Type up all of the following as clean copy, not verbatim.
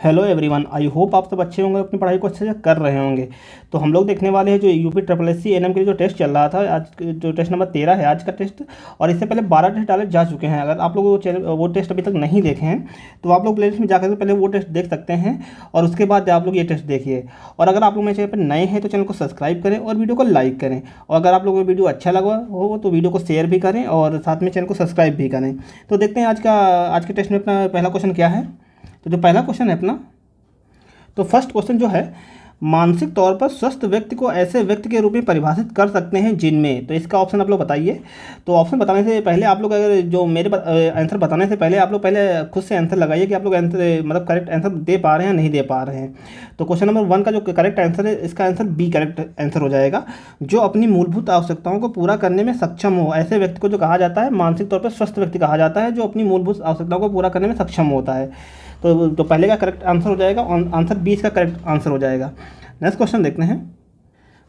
Hello everyone, I hope आप सब अच्छे होंगे, अपनी पढ़ाई को अच्छे से कर रहे होंगे। तो हम लोग देखने वाले हैं जो UP triple S C NM के लिए जो टेस्ट चल रहा था। आज जो टेस्ट नंबर 13 है आज का टेस्ट, और इससे पहले 12 टेस्ट डाले जा चुके हैं। अगर आप लोग वो टेस्ट अभी तक नहीं देखे हैं तो आप लोग प्लेलिस्ट में जाकर पहले वो टेस्ट देख सकते हैं और उसके बाद आप लोग ये टेस्ट देखिए। और अगर आप लोग मेरे चैनल पर नए हैं तो चैनल को सब्सक्राइब करें और वीडियो को लाइक करें। और अगर आप लोगों को वीडियो अच्छा लगा हो तो वीडियो को शेयर भी करें और साथ में चैनल को सब्सक्राइब भी करें। तो देखते हैं आज के टेस्ट में अपना पहला क्वेश्चन क्या है। तो जो पहला क्वेश्चन है अपना, तो फर्स्ट क्वेश्चन जो है, मानसिक तौर पर स्वस्थ व्यक्ति को ऐसे व्यक्ति के रूप में परिभाषित कर सकते हैं जिनमें, तो इसका ऑप्शन आप लोग बताइए। तो ऑप्शन बताने से पहले आप लोग अगर जो मेरे आंसर बताने से पहले आप लोग पहले खुद से आंसर लगाइए कि आप लोग आंसर मतलब करेक्ट आंसर दे पा रहे हैं नहीं दे पा रहे हैं। तो क्वेश्चन नंबर 1 का जो करेक्ट आंसर है, इसका आंसर बी करेक्ट आंसर हो जाएगा। जो अपनी मूलभूत आवश्यकताओं को पूरा करने में सक्षम हो, ऐसे व्यक्ति को जो कहा जाता है मानसिक तौर पर स्वस्थ व्यक्ति कहा जाता है, जो अपनी मूलभूत आवश्यकताओं को पूरा करने में सक्षम होता है। तो पहले का करेक्ट आंसर हो जाएगा, आंसर 20 का करेक्ट आंसर हो जाएगा। नेक्स्ट क्वेश्चन देखते हैं।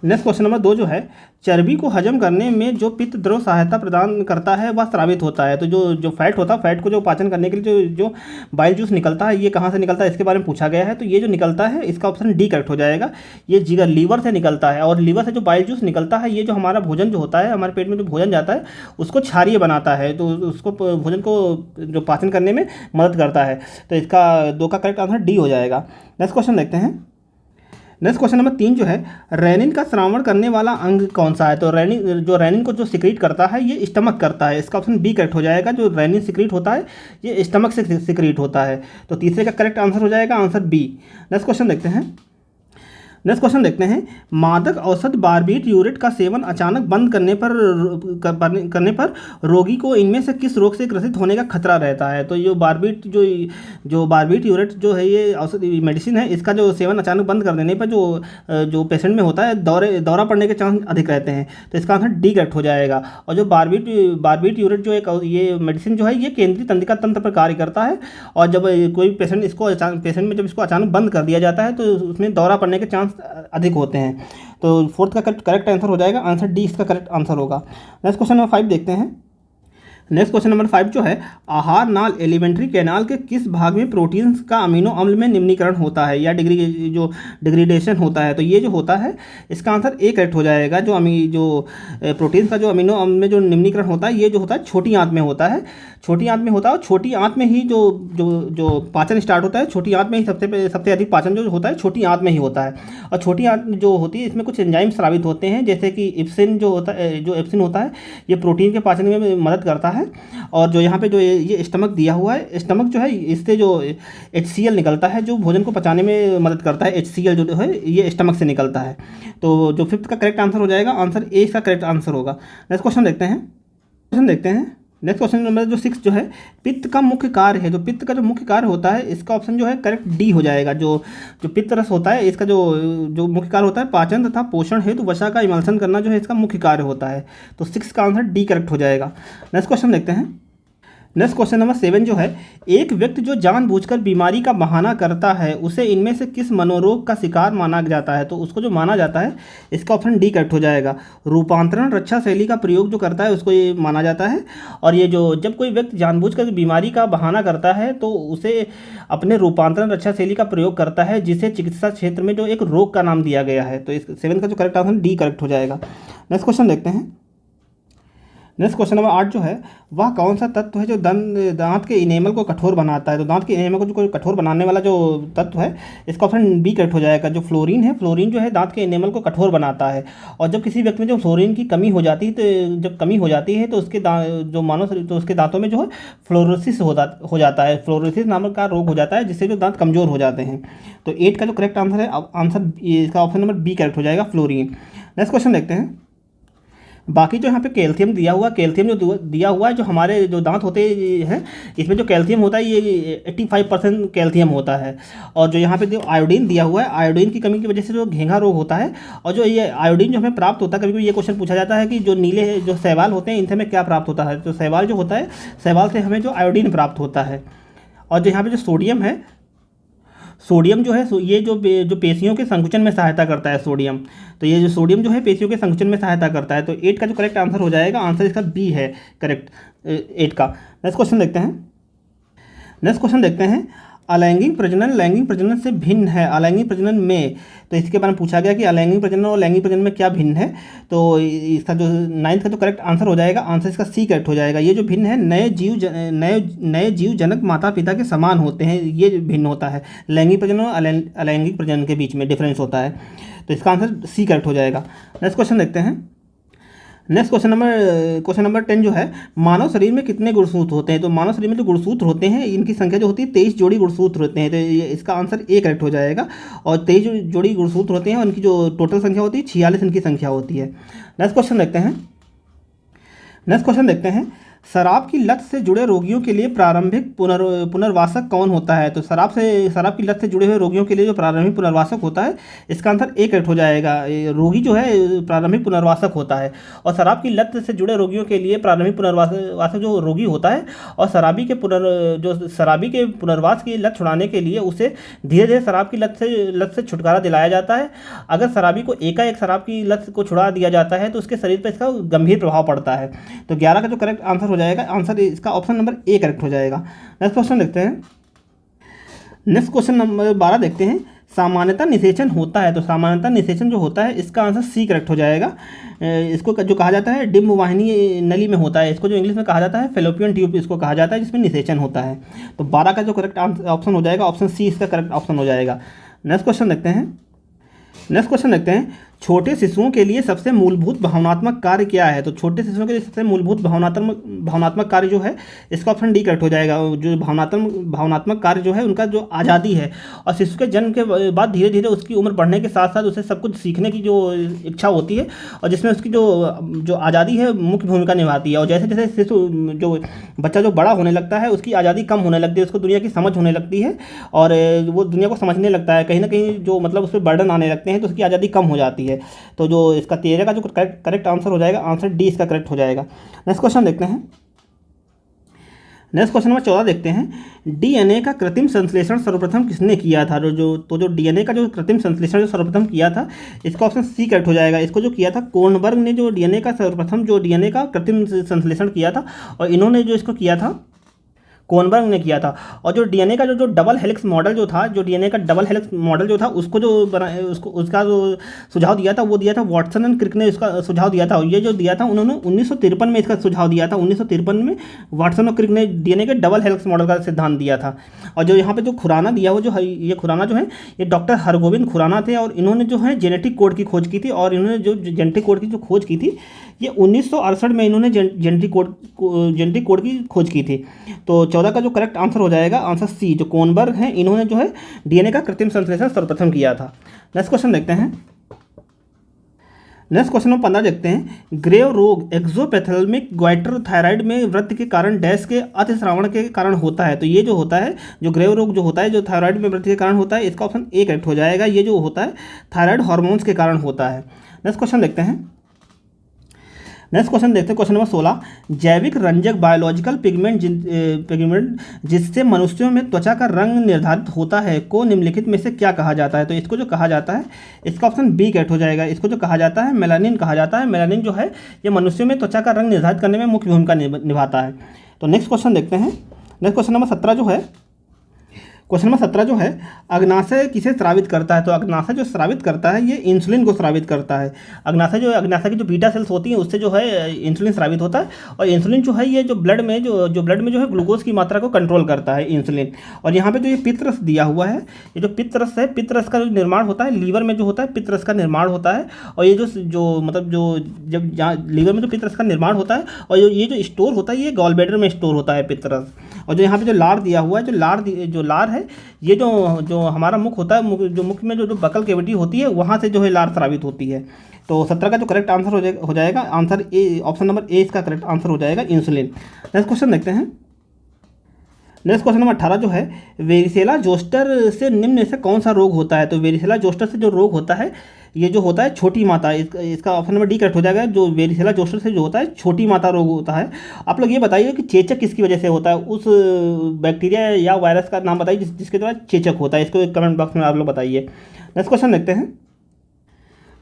नेक्स्ट क्वेश्चन नंबर 2 जो है, चर्बी को हजम करने में जो पित्त द्रव सहायता प्रदान करता है वह स्रावित होता है। तो जो फैट होता है, फैट को जो पाचन करने के लिए जो बाइल जूस निकलता है, ये कहाँ से निकलता है इसके बारे में पूछा गया है। तो ये जो निकलता है इसका ऑप्शन डी करेक्ट हो जाएगा। ये जिगर लीवर से निकलता है और लीवर से जो बाइल जूस निकलता है, ये जो हमारा भोजन जो होता है, हमारे पेट में जो भोजन जाता है उसको क्षारीय बनाता है, तो उसको भोजन को जो पाचन करने में मदद करता है। तो इसका 2 का करेक्ट आंसर डी हो जाएगा। नेक्स्ट क्वेश्चन देखते हैं। नेक्स्ट क्वेश्चन नंबर 3 जो है, रेनिन का स्रावण करने वाला अंग कौन सा है। तो रेनिन को जो सिक्रीट करता है ये स्टमक करता है। इसका ऑप्शन बी करेक्ट हो जाएगा। जो रेनिन सिक्रीट होता है ये स्टमक से सिक्रीट होता है। तो तीसरे का करेक्ट आंसर हो जाएगा आंसर बी। नेक्स्ट क्वेश्चन देखते हैं। नेक्स्ट क्वेश्चन देखते हैं, मादक औषध बारबीट्यूरेट का सेवन अचानक बंद करने पर रोगी को इनमें से किस रोग से ग्रसित होने का खतरा रहता है। तो ये बारबीट्यूरेट जो है ये औषध मेडिसिन है, इसका जो सेवन अचानक बंद कर देने पर जो पेशेंट में होता है दौरा पड़ने के चांस अधिक रहते हैं। तो इसका आंसर डी करेक्ट हो जाएगा। और जो बारबीट्यूरेट जो एक ये मेडिसिन जो है ये केंद्रीय तंत्रिका तंत्र पर कार्य करता है, और जब कोई पेशेंट में जब इसको अचानक बंद कर दिया जाता है तो उसमें दौरा पड़ने के चांस अधिक होते हैं। तो 4th का करेक्ट आंसर हो जाएगा, आंसर डी इसका करेक्ट आंसर होगा। नेक्स्ट क्वेश्चन नंबर 5 देखते हैं। नेक्स्ट क्वेश्चन नंबर 5 जो है, आहार नाल एलिमेंट्री कैनाल के किस भाग में प्रोटीन्स का अमीनो अम्ल में निम्नीकरण होता है या डिग्रेडेशन होता है। तो ये जो होता है इसका आंसर ए करेक्ट हो जाएगा। जो प्रोटीन्स का जो अमीनो अम्ल में जो निम्नीकरण होता है ये जो होता है छोटी आंत में होता है। छोटी आंत में होता है और छोटी आंत में ही जो पाचन स्टार्ट होता है, छोटी आंत में ही सबसे अधिक पाचन जो होता है छोटी आंत में ही होता है। और छोटी आंत जो होती है इसमें कुछ एंजाइम स्रावित होते हैं, जैसे कि इप्सिन जो एप्सिन होता है ये प्रोटीन के पाचन में मदद करता है। और जो यहाँ पे जो ये स्टमक दिया हुआ है, स्टमक जो है इससे जो HCl निकलता है जो भोजन को पचाने में मदद करता है, HCl जो है ये स्टमक से निकलता है। तो जो 5th का करेक्ट आंसर हो जाएगा, आंसर ए इसका करेक्ट आंसर होगा। नेक्स्ट क्वेश्चन देखते हैं। नेक्स्ट क्वेश्चन नंबर जो 6 जो है, पित्त का मुख्य कार्य है। जो पित्त का जो मुख्य कार्य होता है इसका ऑप्शन जो है करेक्ट डी हो जाएगा। जो पित्त रस होता है इसका जो मुख्य कार्य होता है पाचन तथा पोषण हेतु वसा का इमल्सन करना जो है इसका मुख्य कार्य होता है। तो 6 का आंसर डी करेक्ट हो जाएगा। नेक्स्ट क्वेश्चन देखते हैं। नेक्स्ट क्वेश्चन नंबर 7 जो है, एक व्यक्ति जो जानबूझकर बीमारी का बहाना करता है उसे इनमें से किस मनोरोग का शिकार माना जाता है। तो उसको जो माना जाता है इसका ऑप्शन डी करेक्ट हो जाएगा। रूपांतरण रक्षा शैली का प्रयोग जो करता है उसको ये माना जाता है। और ये जब कोई व्यक्ति जानबूझकर बीमारी का बहाना करता है तो उसे अपने रूपांतरण रक्षा शैली का प्रयोग करता है, जिसे चिकित्सा क्षेत्र में जो एक रोग का नाम दिया गया है। तो इस 7 का जो करेक्ट आंसर डी करेक्ट हो जाएगा। नेक्स्ट क्वेश्चन देखते हैं। नेक्स्ट क्वेश्चन नंबर 8 जो है, वह कौन सा तत्व है जो दांत के इनेमल को कठोर बनाता है। तो दांत के इनेमल को जो कठोर बनाने वाला जो तत्व है इसका ऑप्शन बी करेक्ट हो जाएगा। जो फ्लोरीन है, फ्लोरीन जो है दांत के इनेमल को कठोर बनाता है। और जब किसी व्यक्ति में जो फ्लोरीन की कमी हो जाती है तो उसके तो उसके दांतों में जो है फ्लोरोसिस हो जाता है। फ्लोरोसिस नामक का रोग हो जाता है जिससे जो दांत कमज़ोर हो जाते हैं। तो 8 का जो करेक्ट आंसर है, आंसर इसका ऑप्शन नंबर बी करेक्ट हो जाएगा, फ्लोरीन। नेक्स्ट क्वेश्चन देखते हैं। बाकी जो यहाँ पे कैल्शियम दिया हुआ है, जो हमारे जो दांत होते हैं इसमें जो कैल्शियम होता है ये 85% कैल्शियम होता है। और जो यहाँ पे जो आयोडीन दिया हुआ है, आयोडीन की कमी की वजह से जो घेंघा रोग होता है। और जो ये आयोडीन जो हमें प्राप्त होता है, कभी कभी ये क्वेश्चन पूछा जाता है कि जो नीले जो शैवाल होते हैं इनसे हमें क्या प्राप्त होता है। तो शैवाल जो होता है, शैवाल से हमें जो आयोडीन प्राप्त होता है। और जो यहाँ पर जो सोडियम जो है ये जो पेशियों के संकुचन में सहायता करता है सोडियम। तो ये जो सोडियम जो है पेशियों के संकुचन में सहायता करता है। तो 8 का जो करेक्ट आंसर हो जाएगा, आंसर इसका बी है करेक्ट 8 का। नेक्स्ट क्वेश्चन देखते हैं। अलैंगिक प्रजनन लैंगिक प्रजनन से भिन्न है, अलैंगिक प्रजनन में। तो इसके बारे में पूछा गया कि अलैंगिक प्रजनन और लैंगिक प्रजनन में क्या भिन्न है। तो इसका जो 9th का जो करेक्ट आंसर हो जाएगा, आंसर इसका सी करेक्ट हो जाएगा। ये जो भिन्न है, नए जीव जनक माता पिता के समान होते हैं, ये भिन्न होता है। लैंगिक प्रजनन और अलैंगिक प्रजनन के बीच में डिफरेंस होता है। तो इसका आंसर सी करेक्ट हो जाएगा। नेक्स्ट क्वेश्चन देखते हैं। नेक्स्ट क्वेश्चन नंबर 10 जो है, मानव शरीर में कितने गुणसूत्र होते हैं। तो मानव शरीर में जो गुणसूत्र होते हैं, इनकी संख्या जो होती है 23 जोड़ी गुणसूत्र होते हैं। तो इसका आंसर ए करेक्ट हो जाएगा। और 23 जोड़ी गुणसूत्र होते हैं और इनकी जो टोटल संख्या होती है 46 इनकी संख्या होती है। नेक्स्ट क्वेश्चन देखते हैं। शराब की लत से जुड़े रोगियों के लिए प्रारंभिक पुनर्वासक कौन होता है। तो शराब की लत से जुड़े हुए रोगियों के लिए जो प्रारंभिक पुनर्वासक होता है, इसका आंसर ए करेक्ट हो जाएगा। रोगी जो है प्रारंभिक पुनर्वासक होता है। और शराब की लत से जुड़े रोगियों के लिए प्रारंभिक पुनर्वासक जो रोगी होता है, और शराबी के पुनर्वास की लत छुड़ाने के लिए उसे धीरे धीरे शराब की लत से छुटकारा दिलाया जाता है। अगर शराबी को एकाएक शराब की लत को छुड़ा दिया जाता है तो उसके शरीर पर इसका गंभीर प्रभाव पड़ता है। तो 11 का जो करेक्ट आंसर हो जाएगा, आंसर इसका ऑप्शन नंबर ए करेक्ट हो जाएगा। नेक्स्ट क्वेश्चन देखते हैं। नेक्स्ट क्वेश्चन नंबर 12 देखते हैं। सामान्यतः निषेचन होता है। तो सामान्यतः निषेचन जो होता है, इसका आंसर सी करेक्ट हो जाएगा। इसको जो कहा जाता है डिम्ब वाहिनी नली में होता है। इसको जो इंग्लिश में कहा जाता है फेलोपियन ट्यूब इसको कहा जाता है, जिसमें निषेचन होता है। तो 12 का जो करेक्ट ऑप्शन हो जाएगा, ऑप्शन सी इसका करेक्ट ऑप्शन हो जाएगा। नेक्स्ट क्वेश्चन देखते हैं। छोटे शिशुओं के लिए सबसे मूलभूत भावनात्मक कार्य क्या है। तो छोटे शिशुओं के लिए सबसे मूलभूत भावनात्मक कार्य जो है, इसका ऑप्शन डी करेक्ट हो जाएगा। जो भावनात्मक कार्य जो है, उनका जो आज़ादी है। और शिशु के जन्म के बाद धीरे धीरे उसकी उम्र बढ़ने के साथ साथ उसे सब कुछ सीखने की जो इच्छा होती है, और जिसमें उसकी जो आज़ादी है मुख्य भूमिका निभाती है। और जैसे जैसे बच्चा जो बड़ा होने लगता है, उसकी आज़ादी कम होने लगती है, उसको दुनिया की समझ होने लगती है, और वो दुनिया को समझने लगता है। कहीं ना कहीं जो मतलब उस पर बर्डन आने लगते हैं, तो उसकी आज़ादी कम हो जाती है। तो जो इसका 13 का जो करेक्ट आंसर हो जाएगा, आंसर डी इसका करेक्ट हो जाएगा। नेक्स्ट क्वेश्चन देखते हैं। नेक्स्ट क्वेश्चन नंबर 14 देखते हैं। डीएनए का कृत्रिम संश्लेषण सर्वप्रथम किसने किया था। जो डीएनए का जो कृत्रिम संश्लेषण जो सर्वप्रथम किया था, इसका ऑप्शन सी करेक्ट हो जाएगा। इसको जो किया था कोर्नबर्ग ने, जो डीएनए का कृत्रिम संश्लेषण किया था, और इन्होंने जो इसको किया था कोर्नबर्ग ने किया था। और जो डीएनए का जो डबल हेलिक्स मॉडल जो था, उसको उसका जो सुझाव दिया था, वो दिया था वाटसन एंड क्रिक ने इसका सुझाव दिया था। ये जो दिया था उन्होंने 1953 में इसका सुझाव दिया था। 1953 में वाटसन और क्रिक ने डीएनए के डबल हेलिक्स मॉडल का सिद्धांत दिया था। और जो यहाँ पे जो खुराना दिया हुआ ये खुराना जो है, ये डॉक्टर हरगोविंद खुराना थे, और इन्होंने जो है जेनेटिक कोड की खोज की थी। और इन्होंने जो जेनेटिक कोड की जो खोज की थी, ये 1968 में इन्होंने जेनेटिक कोड की खोज की थी। तो 14 का जो करेक्ट आंसर हो जाएगा, आंसर सी। जो कोर्नबर्ग हैं, इन्होंने जो है डीएनए का कृत्रिम संश्लेषण सर्वप्रथम किया था। नेक्स्ट क्वेश्चन देखते हैं। नेक्स्ट क्वेश्चन नंबर 15 देखते हैं। ग्रेव रोग एक्सोपैथेल्मिक ग्वाइटर थायराइड में वृद्धि के कारण डैश के अतिस्रावण के कारण होता है। तो ये जो होता है, जो ग्रेव रोग जो होता है, जो थायराइड में वृद्धि के कारण होता है, इसका ऑप्शन ए करेक्ट हो जाएगा। ये जो होता है थायराइड हार्मोन्स के कारण होता है। नेक्स्ट क्वेश्चन देखते हैं। Question number 16। जैविक रंजक बायोलॉजिकल पिगमेंट जिससे मनुष्यों में त्वचा का रंग निर्धारित होता है को निम्नलिखित में से क्या कहा जाता है। तो इसको जो कहा जाता है, इसका ऑप्शन बी करेक्ट हो जाएगा। इसको जो कहा जाता है मेलानिन कहा जाता है। मेलानिन जो है, ये मनुष्यों में त्वचा का रंग निर्धारित करने में मुख्य भूमिका निभाता है। तो नेक्स्ट क्वेश्चन देखते हैं। नेक्स्ट क्वेश्चन नंबर 17 जो है, अग्नाशय किसे स्रावित करता है। तो अग्नाशय जो स्रावित करता है, ये इंसुलिन को स्रावित करता है। अग्नाशय की जो बीटा सेल्स होती हैं, उससे जो है इंसुलिन स्रावित होता है। और इंसुलिन जो है, ये जो ब्लड में जो है ग्लूकोज की मात्रा को कंट्रोल करता है इंसुलिन। और यहाँ पे जो ये पित्त रस दिया हुआ है, ये जो पित्त रस का जो निर्माण होता है लीवर में जो होता है, पित्त रस का निर्माण होता है। और ये जब लीवर में जो पित्त रस का निर्माण होता है, और ये जो स्टोर होता है, ये गॉल ब्लैडर में स्टोर होता है पित्त रस। और जो यहाँ पे जो लार दिया हुआ है, जो लार है, ये जो हमारा मुख होता है, जो मुख में जो बकल कैविटी होती है, वहाँ से जो है लार स्रावित होती है। तो 17 का जो करेक्ट आंसर हो जाएगा, answer A, option number A इसका करेक्ट आंसर हो जाएगा, इंसुलिन। नेक्स्ट क्वेश्चन देखते हैं। नेक्स्ट क्वेश्चन नंबर 18 जो है, वेरिसेला जोस्टर से निम्न से कौन सा रोग होता है। तो वेरिसेला जोस्टर से जो रोग होता है, ये जो होता है छोटी माता, इसका ऑप्शन नंबर डी करेक्ट हो जाएगा। जो वेरिसेला जोस्टर से जो होता है छोटी माता रोग होता है। आप लोग ये बताइए कि चेचक किसकी वजह से होता है। उस बैक्टीरिया या वायरस का नाम बताइए जिसके द्वारा चेचक होता है। इसको कमेंट बॉक्स में आप लोग बताइए। नेक्स्ट क्वेश्चन देखते हैं।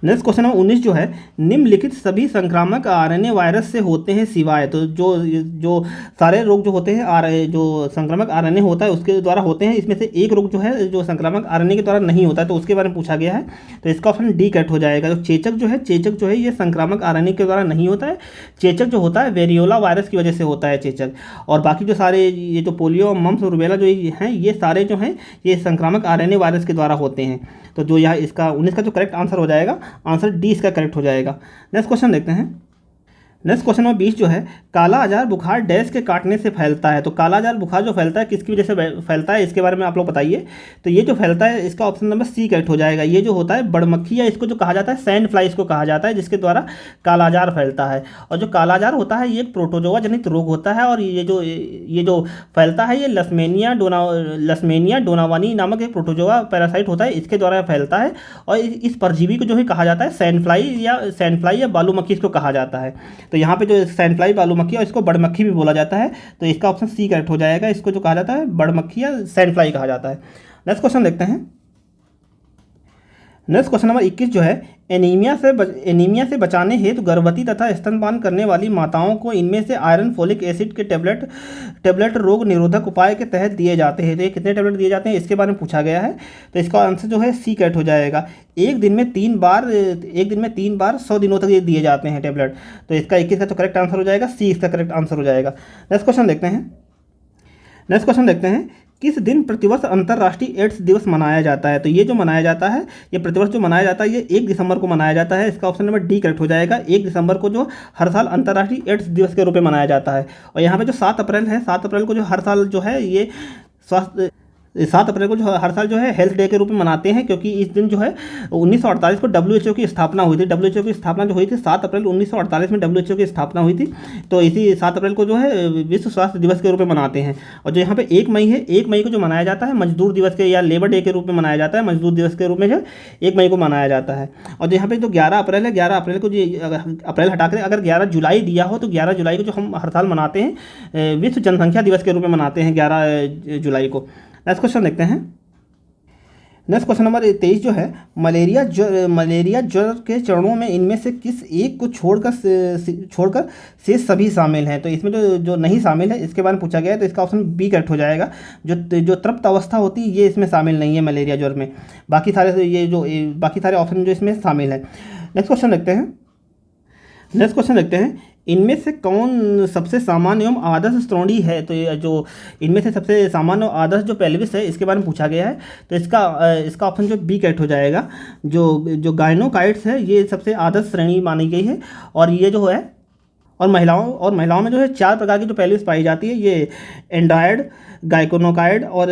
नेक्स्ट क्वेश्चन नंबर 19 जो है, निम्नलिखित सभी संक्रामक आरएनए वायरस से होते हैं सिवाय, तो जो सारे रोग जो होते हैं जो संक्रामक आरएनए होता है उसके द्वारा होते हैं, इसमें से एक रोग जो है जो संक्रामक आरएनए के द्वारा नहीं होता है, तो उसके बारे में पूछा गया है। तो इसका ऑप्शन डी कट हो जाएगा। तो चेचक जो है ये संक्रामक आरएनए के द्वारा नहीं होता है। चेचक जो होता है वेरियोला वायरस की वजह से होता है चेचक। और बाकी जो सारे ये जो पोलियो, मम्प्स और रूबेला जो हैं ये सारे जो हैं ये संक्रामक आरएनए वायरस के द्वारा होते हैं। तो जो यहाँ इसका 19 का जो करेक्ट आंसर हो जाएगा, आंसर डी इसका करेक्ट हो जाएगा। नेक्स्ट क्वेश्चन देखते हैं। नेक्स्ट क्वेश्चन नंबर 20 जो है, काला आजार बुखार डैश के काटने से फैलता है। तो काला आजार बुखार जो फैलता है किसकी वजह से फैलता है, इसके बारे में आप लोग बताइए। तो ये जो फैलता है इसका ऑप्शन नंबर सी करेक्ट हो जाएगा। ये जो होता है बड़मक्खी या इसको जो कहा जाता है सैंड फ्लाई इसको कहा जाता है, जिसके द्वारा काला आजार फैलता है। और जो काला आजार होता है ये एक प्रोटोजोआ जनित रोग होता है। और ये जो फैलता है ये लसमेनिया डोनावानी नामक एक प्रोटोजोआ पैरासाइट होता है, इसके द्वारा फैलता है। और इस परजीवी को जो है कहा जाता है सैंड फ्लाई या बालू मक्खी इसको कहा जाता है। तो यहाँ पे जो सैंड फ्लाई बालू मक्खी और इसको बड़मक्खी भी बोला जाता है, तो इसका ऑप्शन सी करेक्ट हो जाएगा। इसको जो कहा जाता है बड़मक्खी या सैंड फ्लाई कहा जाता है। नेक्स्ट क्वेश्चन देखते हैं। नेक्स्ट क्वेश्चन नंबर 21 जो है, एनीमिया से बचाने हेतु गर्भवती तथा स्तनपान करने वाली माताओं को इनमें से आयरन फोलिक एसिड के टेबलेट रोग निरोधक उपाय के तहत दिए जाते हैं। तो ये कितने टेबलेट दिए जाते हैं इसके बारे में पूछा गया है। तो इसका आंसर जो है सी करेक्ट हो जाएगा। एक दिन में तीन बार 100 दिनों तक ये दिए जाते हैं टेबलेट। तो इसका 21 का तो करेक्ट आंसर हो जाएगा, सी इसका करेक्ट आंसर हो जाएगा। नेक्स्ट क्वेश्चन देखते हैं। किस दिन प्रतिवर्ष अंतर्राष्ट्रीय एड्स दिवस मनाया जाता है। तो ये जो मनाया जाता है ये प्रतिवर्ष जो मनाया जाता है ये 1 दिसंबर को मनाया जाता है। इसका ऑप्शन नंबर डी करेक्ट हो जाएगा। 1 दिसंबर को जो हर साल अंतर्राष्ट्रीय एड्स दिवस के रूप में मनाया जाता है। और यहाँ पे जो 7 अप्रैल है, 7 अप्रैल को जो हर साल जो है ये 7 अप्रैल को जो हर साल जो है हेल्थ डे के रूप में मनाते हैं, क्योंकि इस दिन जो है 1948 को WHO की स्थापना हुई थी। WHO की स्थापना जो हुई थी 7 अप्रैल 1948 में WHO की स्थापना हुई थी। तो इसी 7 अप्रैल को जो है विश्व स्वास्थ्य दिवस के रूप में मनाते हैं। और जो यहाँ पे 1 मई है, 1 मई को जो मनाया जाता है मजदूर दिवस के या लेबर डे के रूप में मनाया जाता है। मजदूर दिवस के रूप में जो 1 मई को मनाया जाता है। और जो यहाँ पे जो 11 अप्रैल है, 11 अप्रैल को जो अप्रैल हटाकर अगर 11 जुलाई दिया हो तो 11 जुलाई को जो हम हर साल मनाते हैं विश्व जनसंख्या दिवस के रूप में मनाते हैं 11 जुलाई को। नेक्स्ट क्वेश्चन देखते हैं। नेक्स्ट क्वेश्चन नंबर 23 जो है, मलेरिया ज्वर के चरणों में इनमें से किस एक को छोड़कर से सभी शामिल हैं। तो इसमें जो नहीं शामिल है इसके बारे में पूछा गया है। तो इसका ऑप्शन बी करेक्ट हो जाएगा। जो तृप्त अवस्था होती है ये इसमें शामिल नहीं है मलेरिया ज्वर में। बाकी सारे ऑप्शन जो इसमें शामिल है। नेक्स्ट क्वेश्चन देखते हैं। इनमें से कौन सबसे सामान्य एवं आदर्श श्रोणि है। तो ये जो इनमें से सबसे सामान्य और आदर्श जो पेल्विस है इसके बारे में पूछा गया है। तो इसका ऑप्शन जो बी करेक्ट हो जाएगा। जो गायनोकाइट्स है ये सबसे आदर्श श्रेणी मानी गई है। और ये जो है और महिलाओं में जो है 4 प्रकार की जो पेल्विस पाई जाती है, ये एंड्रायड, गायकोनोकाइड और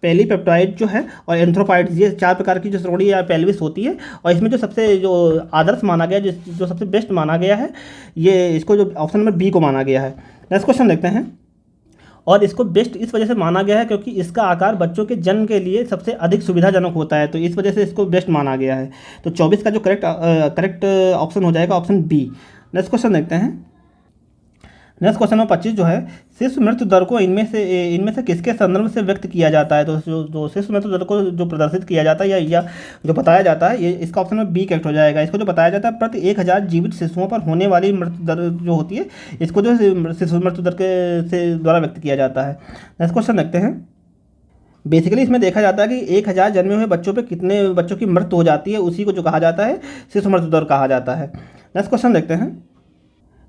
पेलीपेप्टाइड जो है और एंथ्रोपाइड, ये 4 प्रकार की जो श्रोणि या पेल्विस होती है। और इसमें जो सबसे जो आदर्श माना गया, जो सबसे बेस्ट माना गया है, ये इसको जो ऑप्शन नंबर बी को माना गया है। नेक्स्ट क्वेश्चन देखते हैं। और इसको बेस्ट इस वजह से माना गया है क्योंकि इसका आकार बच्चों के जन्म के लिए सबसे अधिक सुविधाजनक होता है, तो इस वजह से इसको बेस्ट माना गया है। तो 24 का जो करेक्ट ऑप्शन हो जाएगा ऑप्शन बी। नेक्स्ट क्वेश्चन देखते हैं। नेक्स्ट क्वेश्चन नंबर 25 जो है, शिशु मृत्यु दर को इनमें से किसके संदर्भ से व्यक्त किया जाता है। तो जो शिशु मृत्यु दर को जो प्रदर्शित किया जाता है या जो बताया जाता है, ये इसका ऑप्शन में बी करेक्ट हो जाएगा। इसको जो बताया जाता है प्रति 1000 जीवित शिशुओं पर होने वाली मृत्यु दर जो होती है, इसको जो शिशु मृत्यु दर के द्वारा व्यक्त किया जाता है। नेक्स्ट क्वेश्चन देखते हैं। बेसिकली इसमें देखा जाता है कि 1000 जन्मे हुए बच्चों पे कितने बच्चों की मृत्यु हो जाती है, उसी को जो कहा जाता है शिशु मृत्यु दर कहा जाता है। नेक्स्ट क्वेश्चन देखते हैं।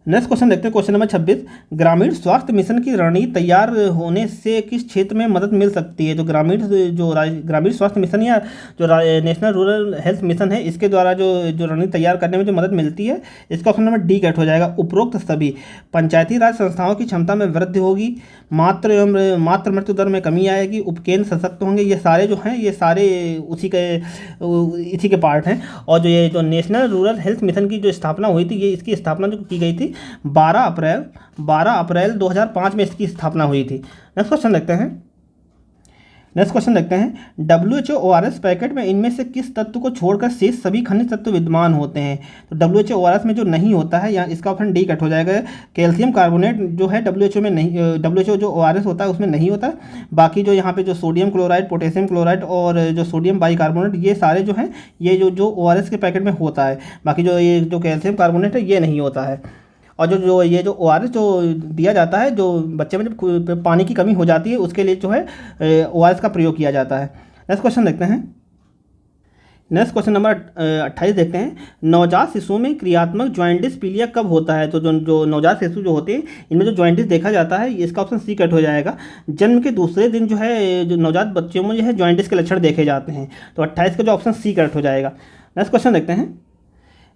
क्वेश्चन नंबर 26, ग्रामीण स्वास्थ्य मिशन की रणनीति तैयार होने से किस क्षेत्र में मदद मिल सकती है। तो ग्रामीण स्वास्थ्य मिशन या जो नेशनल रूरल हेल्थ मिशन है इसके द्वारा जो रणनीति तैयार करने में जो मदद मिलती है, इसका ऑप्शन नंबर डी करेक्ट हो जाएगा। उपरोक्त सभी पंचायती राज संस्थाओं की क्षमता में वृद्धि होगी, मातृ मृत्यु दर में कमी आएगी, उपकेंद्र सशक्त होंगे। ये सारे जो हैं ये सारे इसी के पार्ट हैं। और जो ये जो नेशनल रूरल हेल्थ मिशन की जो स्थापना हुई थी, ये इसकी स्थापना जो की गई थी 12 अप्रैल 2005 में इसकी स्थापना हुई थी। नेक्स्ट क्वेश्चन देखते हैं। नेक्स्ट क्वेश्चन देखते हैं, WHO ORS पैकेट में इनमें से किस तत्व को छोड़कर शेष सभी खनिज तत्व विद्यमान होते हैं? तो WHO ORS में जो नहीं होता है, यहाँ इसका ऑप्शन डी कट हो जाएगा। कैल्शियम कार्बोनेट जो है WHO में नहीं, WHO जो ORS होता है उसमें नहीं होता। बाकी जो यहाँ पे जो सोडियम क्लोराइड, पोटेशियम क्लोराइड और जो सोडियम बाइकार्बोनेट, ये सारे जो हैं ये जो ORS के पैकेट में होता है। बाकी जो ये जो कैल्शियम कार्बोनेट है ये नहीं होता है। और जो ये जो ORS जो दिया जाता है, जो बच्चे में जब पानी की कमी हो जाती है उसके लिए जो है ORS का प्रयोग किया जाता है। नेक्स्ट क्वेश्चन देखते हैं। नेक्स्ट क्वेश्चन नंबर 28 देखते हैं, नवजात शिशुओं में क्रियात्मक जॉइंटिस पीलिया कब होता है? तो जो नवजात शिशु जो होते हैं इनमें जो जॉइंटिस देखा जाता है, इसका ऑप्शन सी कट हो जाएगा। जन्म के दूसरे दिन जो है जो नवजात बच्चों में जो है जॉइंटिस के लक्षण देखे जाते हैं। तो 28 का जो ऑप्शन सी कट हो जाएगा। नेक्स्ट क्वेश्चन देखते हैं।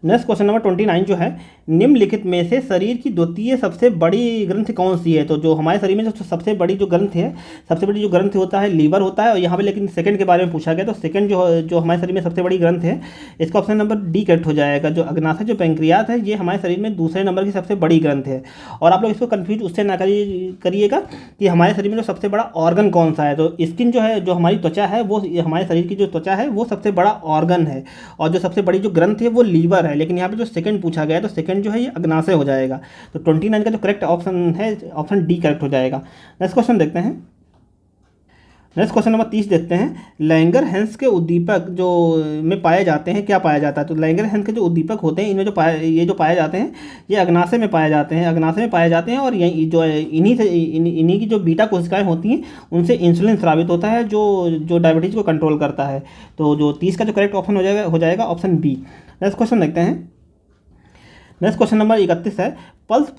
नेक्स्ट क्वेश्चन नंबर 29 जो है, निम्नलिखित में से शरीर की द्वितीय सबसे बड़ी ग्रंथि कौन सी है? तो जो हमारे शरीर में जो सबसे बड़ी जो ग्रंथि है, सबसे बड़ी जो ग्रंथि होता है लीवर होता है। और यहाँ पे लेकिन सेकंड के बारे में पूछा गया, तो सेकंड जो हमारे शरीर में सबसे बड़ी ग्रंथि है, इसका ऑप्शन नंबर डी कट हो जाएगा। जो अग्नाशय जो पैंक्रियास है, ये हमारे शरीर में दूसरे नंबर की सबसे बड़ी ग्रंथि है। और आप लोग इसको कन्फ्यूज उससे ना करिएगा कि हमारे शरीर में जो सबसे बड़ा ऑर्गन कौन सा है। तो स्किन जो है, जो हमारी त्वचा है, वो हमारे शरीर की जो त्वचा है वो सबसे बड़ा ऑर्गन है। और जो सबसे बड़ी जो ग्रंथि है वो लीवर है। लेकिन यहाँ पे जो सेकंड पूछा गया है, तो सेकंड जो है ये अग्नाशय हो जाएगा। तो 29 का जो करेक्ट ऑप्शन है, ऑप्शन डी करेक्ट हो जाएगा। नेक्स्ट क्वेश्चन देखते हैं। नेक्स्ट क्वेश्चन नंबर 30 देखते हैं, लैंगर-हैंस के उद्दीपक जो में पाए जाते हैं, क्या पाया जाता है? तो लैंगर-हैंस के जो उद्दीपक होते हैं, इनमें जो पाए जाते हैं, ये अग्नाशय में पाए जाते हैं। अग्नाशय में पाए जाते हैं और यही जो इन्हीं की जो बीटा कोशिकाएं होती हैं, उनसे इंसुलिन स्रावित होता है, जो डायबिटीज़ को कंट्रोल करता है। तो जो 30 का जो करेक्ट ऑप्शन हो जाएगा ऑप्शन बी। नेक्स्ट क्वेश्चन देखते हैं। नेक्स्ट क्वेश्चन नंबर 31 है, पल्स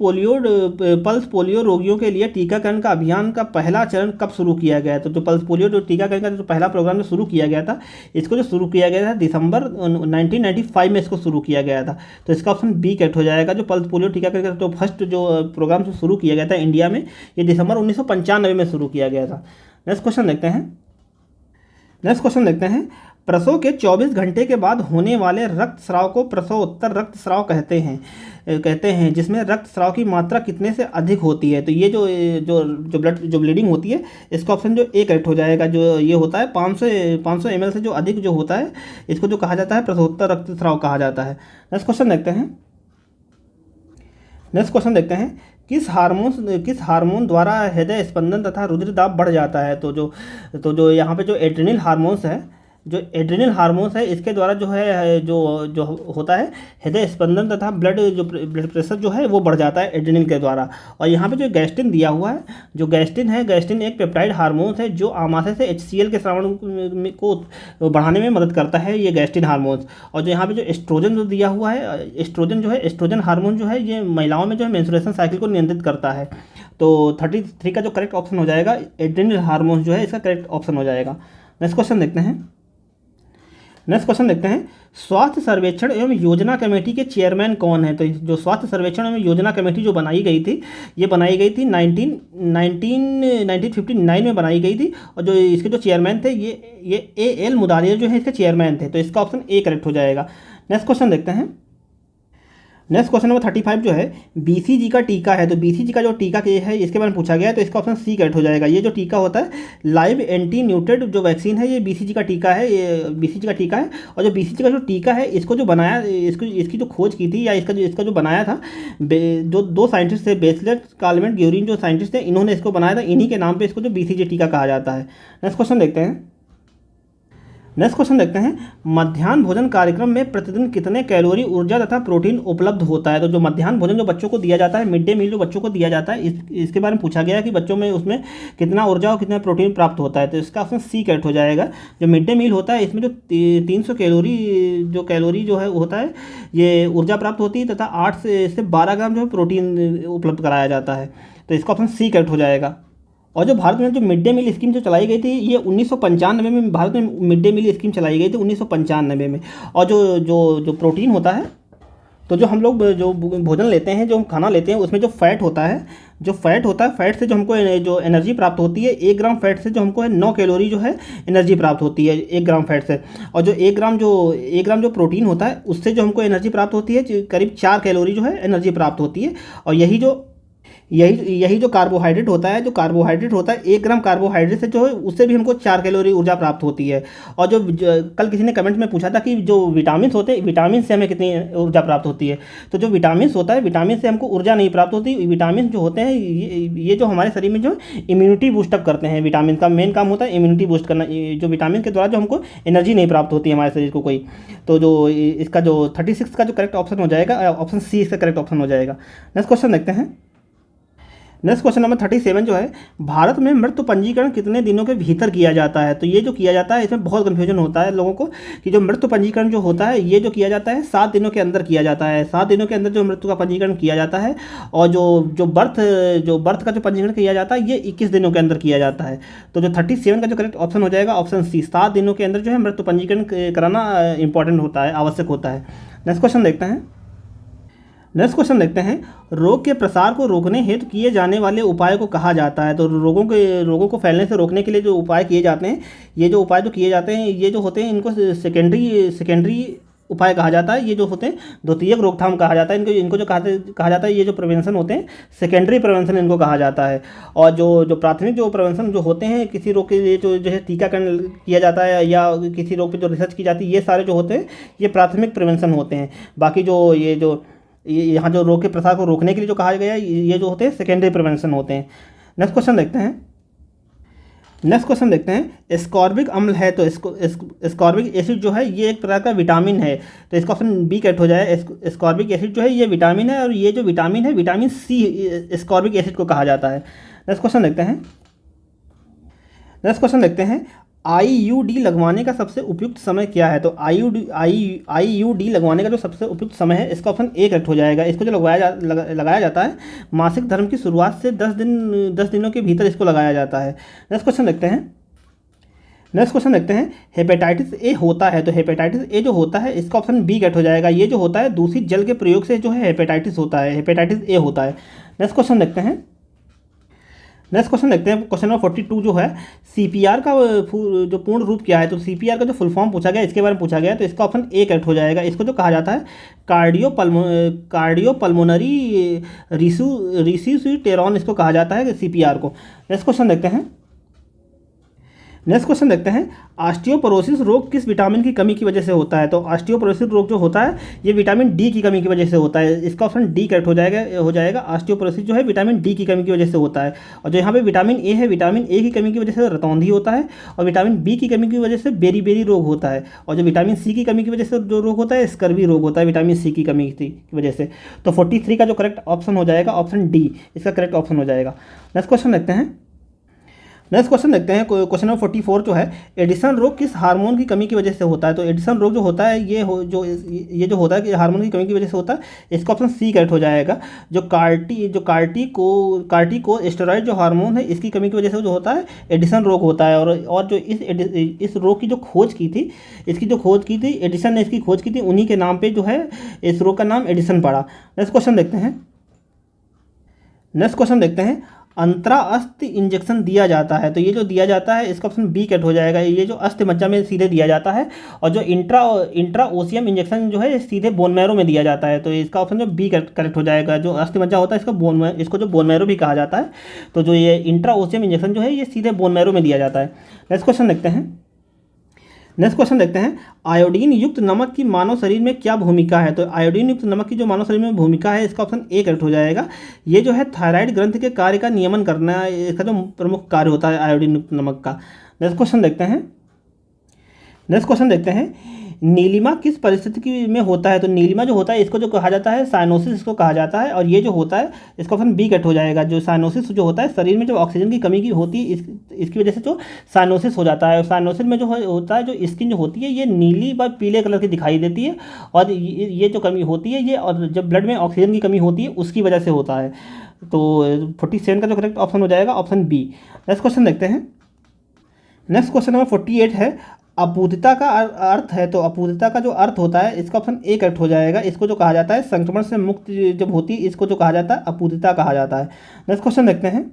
पोलियो रोगियों के लिए टीकाकरण का अभियान का पहला चरण कब शुरू किया गया? तो जो पल्स पोलियो जो टीकाकरण का जो पहला प्रोग्राम जो शुरू किया गया था, इसको जो शुरू किया गया था दिसंबर 1995 में इसको शुरू किया गया था। तो इसका ऑप्शन बी कट हो जाएगा। जो पल्स पोलियो टीकाकरण का जो फर्स्ट जो प्रोग्राम जो शुरू किया गया था इंडिया में, ये दिसंबर 1995 में शुरू किया गया था। नेक्स्ट क्वेश्चन देखते हैं। प्रसव के 24 घंटे के बाद होने वाले रक्तस्राव को प्रसवोत्तर रक्तस्राव कहते हैं, जिसमें रक्तस्राव की मात्रा कितने से अधिक होती है? तो ये जो ब्लीडिंग होती है, इसका ऑप्शन जो ए करेक्ट हो जाएगा। जो ये होता है 500 ml से जो अधिक जो होता है, इसको जो कहा जाता है प्रसवोत्तर रक्तस्राव कहा जाता है। नेक्स्ट क्वेश्चन देखते हैं। किस हार्मोन द्वारा हृदय स्पंदन तथा रुधिर दाब बढ़ जाता है? तो जो यहाँ पे जो एड्रेनल हार्मोन्स है, इसके द्वारा जो है जो होता है हृदय स्पंदन तथा ब्लड प्रेशर जो है वो बढ़ जाता है एड्रेनल के द्वारा। और यहाँ पे जो गैस्ट्रिन दिया हुआ है, जो गैस्ट्रिन एक पेप्टाइड हार्मोन्स है, जो आमाशय से HCl के स्रावण को बढ़ाने में मदद करता है, ये गैस्ट्रिन हार्मोन्स। और जो यहाँ पे जो एस्ट्रोजन जो दिया हुआ है, एस्ट्रोजन हार्मोन जो है, ये महिलाओं में जो है मेंस्ट्रुएशन साइकिल को नियंत्रित करता है। तो 33 का जो करेक्ट ऑप्शन हो जाएगा, एड्रेनल हार्मोन्स जो है इसका करेक्ट ऑप्शन हो जाएगा। नेक्स्ट क्वेश्चन देखते हैं। स्वास्थ्य सर्वेक्षण एवं योजना कमेटी के चेयरमैन कौन है? तो जो स्वास्थ्य सर्वेक्षण एवं योजना कमेटी जो बनाई गई थी, ये बनाई गई थी 1959 में बनाई गई थी। और जो इसके जो चेयरमैन थे, ये A.L. मुदालिया जो है इसके चेयरमैन थे। तो इसका ऑप्शन ए करेक्ट हो जाएगा। नेक्स्ट क्वेश्चन देखते हैं। नेक्स्ट क्वेश्चन नंबर 35 जो है, BCG का टीका है। तो BCG का जो टीका है, इसके बारे में पूछा गया है। तो इसका ऑप्शन सी करेक्ट हो जाएगा। ये जो टीका होता है, लाइव एंटी न्यूट्रेट जो वैक्सीन है, ये BCG का टीका है। और जो BCG का जो टीका है, इसको जो बनाया, इसकी जो खोज की थी, या इसका जो बनाया था, जो 2 साइंटिस्ट थे, बेसलेट कालमेट ग्यूरिन जो साइंटिस्ट थे, इन्होंने इसको बनाया था। इन्हीं के नाम पर इसको जो BCG टीका कहा जाता है। नेक्स्ट क्वेश्चन देखते हैं। मध्याह्न भोजन कार्यक्रम में प्रतिदिन कितने कैलोरी, ऊर्जा तथा प्रोटीन उपलब्ध होता है? तो जो मध्याह्न भोजन जो बच्चों को दिया जाता है, मिड डे मील जो बच्चों को दिया जाता है, इसके बारे में पूछा गया है कि बच्चों में उसमें कितना ऊर्जा और कितना प्रोटीन प्राप्त होता है। तो इसका ऑप्शन सी करेक्ट हो जाएगा। जो मिड डे मील होता है, इसमें जो 300 कैलोरी जो है होता है, ये ऊर्जा प्राप्त होती है, तथा 8 से 12 ग्राम जो है प्रोटीन उपलब्ध कराया जाता है। तो इसका ऑप्शन सी करेक्ट हो जाएगा। और जो भारत में जो मिड डे मील स्कीम जो चलाई गई थी, ये 1995 में भारत में मिड डे मील स्कीम चलाई गई थी 1995 में। और जो प्रोटीन होता है, तो जो हम लोग जो भोजन लेते हैं, जो हम खाना लेते हैं, उसमें जो फैट होता है, फैट से जो हमको जो एनर्जी प्राप्त होती है, 1 ग्राम फैट से जो हमको है 9 कैलोरी जो है एनर्जी प्राप्त होती है 1 ग्राम फैट से। और जो 1 ग्राम जो प्रोटीन होता है, उससे जो हमको एनर्जी प्राप्त होती है, करीब 4 कैलोरी जो है एनर्जी प्राप्त होती है। और यही जो कार्बोहाइड्रेट होता है, 1 ग्राम कार्बोहाइड्रेट से जो है उससे भी हमको 4 कैलोरी ऊर्जा प्राप्त होती है। और कल किसी ने कमेंट में पूछा था कि जो विटामिन होते हैं, विटामिन से हमें कितनी ऊर्जा प्राप्त होती है। तो जो विटामिन होता है, विटामिन से हमको ऊर्जा नहीं प्राप्त होती। विटामिन जो होते हैं ये जो हमारे शरीर में जो इम्यूनिटी बूस्टअप करते हैं। विटामिन का मेन काम होता है इम्यूनिटी बूस्ट करना। जो विटामिन के द्वारा जो हमको एनर्जी नहीं प्राप्त होती है हमारे शरीर को कोई। तो जो इसका जो 36 का जो करेक्ट ऑप्शन हो जाएगा, ऑप्शन सी इसका करेक्ट ऑप्शन हो जाएगा। नेक्स्ट क्वेश्चन देखते हैं। नेक्स्ट क्वेश्चन नंबर 37 जो है, भारत में मृत्यु पंजीकरण कितने दिनों के भीतर किया जाता है। तो ये जो किया जाता है, इसमें बहुत कन्फ्यूजन होता है लोगों को कि जो मृत्यु पंजीकरण जो होता है ये जो किया जाता है 7 दिनों के अंदर किया जाता है। 7 दिनों के अंदर जो मृत्यु का पंजीकरण किया जाता है। और जो बर्थ का जो पंजीकरण किया जाता है ये 21 दिनों के अंदर किया जाता है। तो जो 37 का जो करेक्ट ऑप्शन हो जाएगा, ऑप्शन सी, 7 दिनों के अंदर जो है मृत्यु पंजीकरण कराना इंपॉर्टेंट होता है, आवश्यक होता है। नेक्स्ट क्वेश्चन देखते हैं। रोग के प्रसार को रोकने हेतु किए जाने वाले उपाय को कहा जाता है। तो रोगों को फैलने से रोकने के लिए जो उपाय किए जाते हैं, ये जो उपाय जो किए जाते हैं ये जो होते हैं इनको सेकेंडरी उपाय कहा जाता है। ये जो होते हैं द्वितीयक रोकथाम कहा जाता है। इनको जो कहा जाता है, ये जो प्रिवेंशन होते हैं सेकेंडरी प्रिवेंशन इनको कहा जाता है। और जो प्राथमिक जो प्रिवेंशन जो होते हैं किसी रोग के लिए जो है टीकाकरण किया जाता है या किसी रोग पर जो रिसर्च की जाती है, ये सारे जो होते हैं ये प्राथमिक प्रिवेंशन होते हैं। बाकी यहाँ जो रोग के प्रसार को रोकने के लिए जो कहा गया ये जो होते हैं सेकेंडरी प्रिवेंशन होते हैं। नेक्स्ट क्वेश्चन देखते हैं। एस्कॉर्बिक अम्ल है, तो एस्कॉर्बिक एसिड जो है ये एक प्रकार का विटामिन है। तो इसका ऑप्शन बी करेक्ट हो जाए। एस्कॉर्बिक एसिड जो है ये विटामिन है, और ये जो विटामिन है विटामिन सी एस्कॉर्बिक एसिड को कहा जाता है। नेक्स्ट क्वेश्चन देखते हैं। IUD लगवाने का सबसे उपयुक्त समय क्या है। तो IUD लगवाने का जो सबसे उपयुक्त समय है, इसका ऑप्शन ए करेक्ट हो जाएगा। इसको जो लगाया जाता है मासिक धर्म की शुरुआत से 10 दिनों के भीतर इसको लगाया जाता है। नेक्स्ट क्वेश्चन देखते हैं। हेपेटाइटिस ए होता है, तो हेपेटाइटिस ए जो होता है इसका ऑप्शन बी करेक्ट हो जाएगा। ये जो होता है दूषित जल के प्रयोग से जो है हेपेटाइटिस ए होता है। नेक्स्ट क्वेश्चन देखते हैं। क्वेश्चन नंबर 42 जो है, CPR का जो पूर्ण रूप क्या है। तो CPR का जो फुल फॉर्म पूछा गया, इसके बारे में पूछा गया, तो इसका ऑप्शन ए करेक्ट हो जाएगा। इसको जो कहा जाता है कार्डियोपल्मोनरी रिसुसिटेरॉन इसको कहा जाता है CPR को। नेक्स्ट क्वेश्चन देखते हैं। ऑस्टियोपोरोसिस रोग किस विटामिन की कमी की वजह से होता है। तो ऑस्टियोपोरोसिस रोग जो होता है ये विटामिन डी की कमी की वजह से होता है। इसका ऑप्शन डी करेक्ट हो जाएगा। ऑस्टियोपोरोसिस जो है विटामिन डी की कमी की वजह से होता है। और जो यहाँ पे विटामिन ए है, विटामिन ए की कमी की वजह से रतौंधी होता है। और विटामिन बी की कमी की वजह से बेरी रोग होता है। और जो विटामिन सी की कमी की वजह से जो रोग होता है स्कर्वी रोग होता है, विटामिन सी की कमी की वजह से। तो 43 का जो करेक्ट ऑप्शन हो जाएगा, ऑप्शन डी इसका करेक्ट ऑप्शन हो जाएगा। नेक्स्ट क्वेश्चन देखते हैं। क्वेश्चन नंबर 44 जो है, एडिसन रोग किस हार्मोन की कमी की वजह से होता है। तो एडिसन रोग जो होता है ये जो होता है कि हार्मोन की कमी की वजह से होता है। इसका ऑप्शन सी करेक्ट हो जाएगा। जो कार्टिको एस्टेरॉइड जो हार्मोन है इसकी कमी की वजह से जो होता है एडिसन रोग होता है। और जो इस रोग की जो खोज की थी एडिसन ने इसकी खोज की थी, उन्हीं के नाम पर जो है इस रोग का नाम एडिसन पड़ा। नेक्स्ट क्वेश्चन देखते हैं। अंतरा अस्थि इंजेक्शन दिया जाता है, तो ये जो दिया जाता है इसका ऑप्शन बी कट हो जाएगा। ये जो अस्थि मज्जा में सीधे दिया जाता है। और जो इंट्रा ओसियम इंजेक्शन जो है सीधे बोन मैरो में दिया जाता है। तो इसका ऑप्शन जो बी करेक्ट हो जाएगा। जो अस्थि मज्जा होता है इसको जो बोन मैरो भी कहा जाता है। तो जो ये इंट्रा ओसियम इंजेक्शन जो है ये सीधे बोन मैरो में दिया जाता है। नेक्स्ट क्वेश्चन देखते हैं। आयोडीन युक्त नमक की मानव शरीर में क्या भूमिका है। तो आयोडीन युक्त नमक की जो मानव शरीर में भूमिका है इसका ऑप्शन ए करेक्ट हो जाएगा। ये जो है थायराइड ग्रंथि के कार्य का नियमन करना, इसका जो प्रमुख कार्य होता है आयोडीन युक्त नमक का। नेक्स्ट क्वेश्चन देखते हैं। नीलिमा किस परिस्थिति में होता है। तो नीलिमा जो होता है इसको जो कहा जाता है साइनोसिस इसको कहा जाता है। और ये जो होता है इसका ऑप्शन बी कट हो जाएगा। जो साइनोसिस जो होता है शरीर में जो ऑक्सीजन की कमी की होती है इसकी वजह से जो साइनोसिस हो जाता है। और साइनोसिस में जो होता है जो स्किन जो होती है ये नीली व पीले कलर की दिखाई देती है। और ये जो कमी होती है ये, और जब ब्लड में ऑक्सीजन की कमी होती है उसकी वजह से होता है। तो 47 का जो करेक्ट ऑप्शन हो जाएगा ऑप्शन बी। नेक्स्ट क्वेश्चन देखते हैं। नेक्स्ट क्वेश्चन नंबर 48 है, अपूर्णता का अर्थ है। तो अपूर्णता का जो अर्थ होता है इसका ऑप्शन ए करेक्ट हो जाएगा। इसको जो कहा जाता है संक्रमण से मुक्त जब होती है इसको जो कहा जाता है अपूर्णता कहा जाता है। नेक्स्ट क्वेश्चन देखते हैं।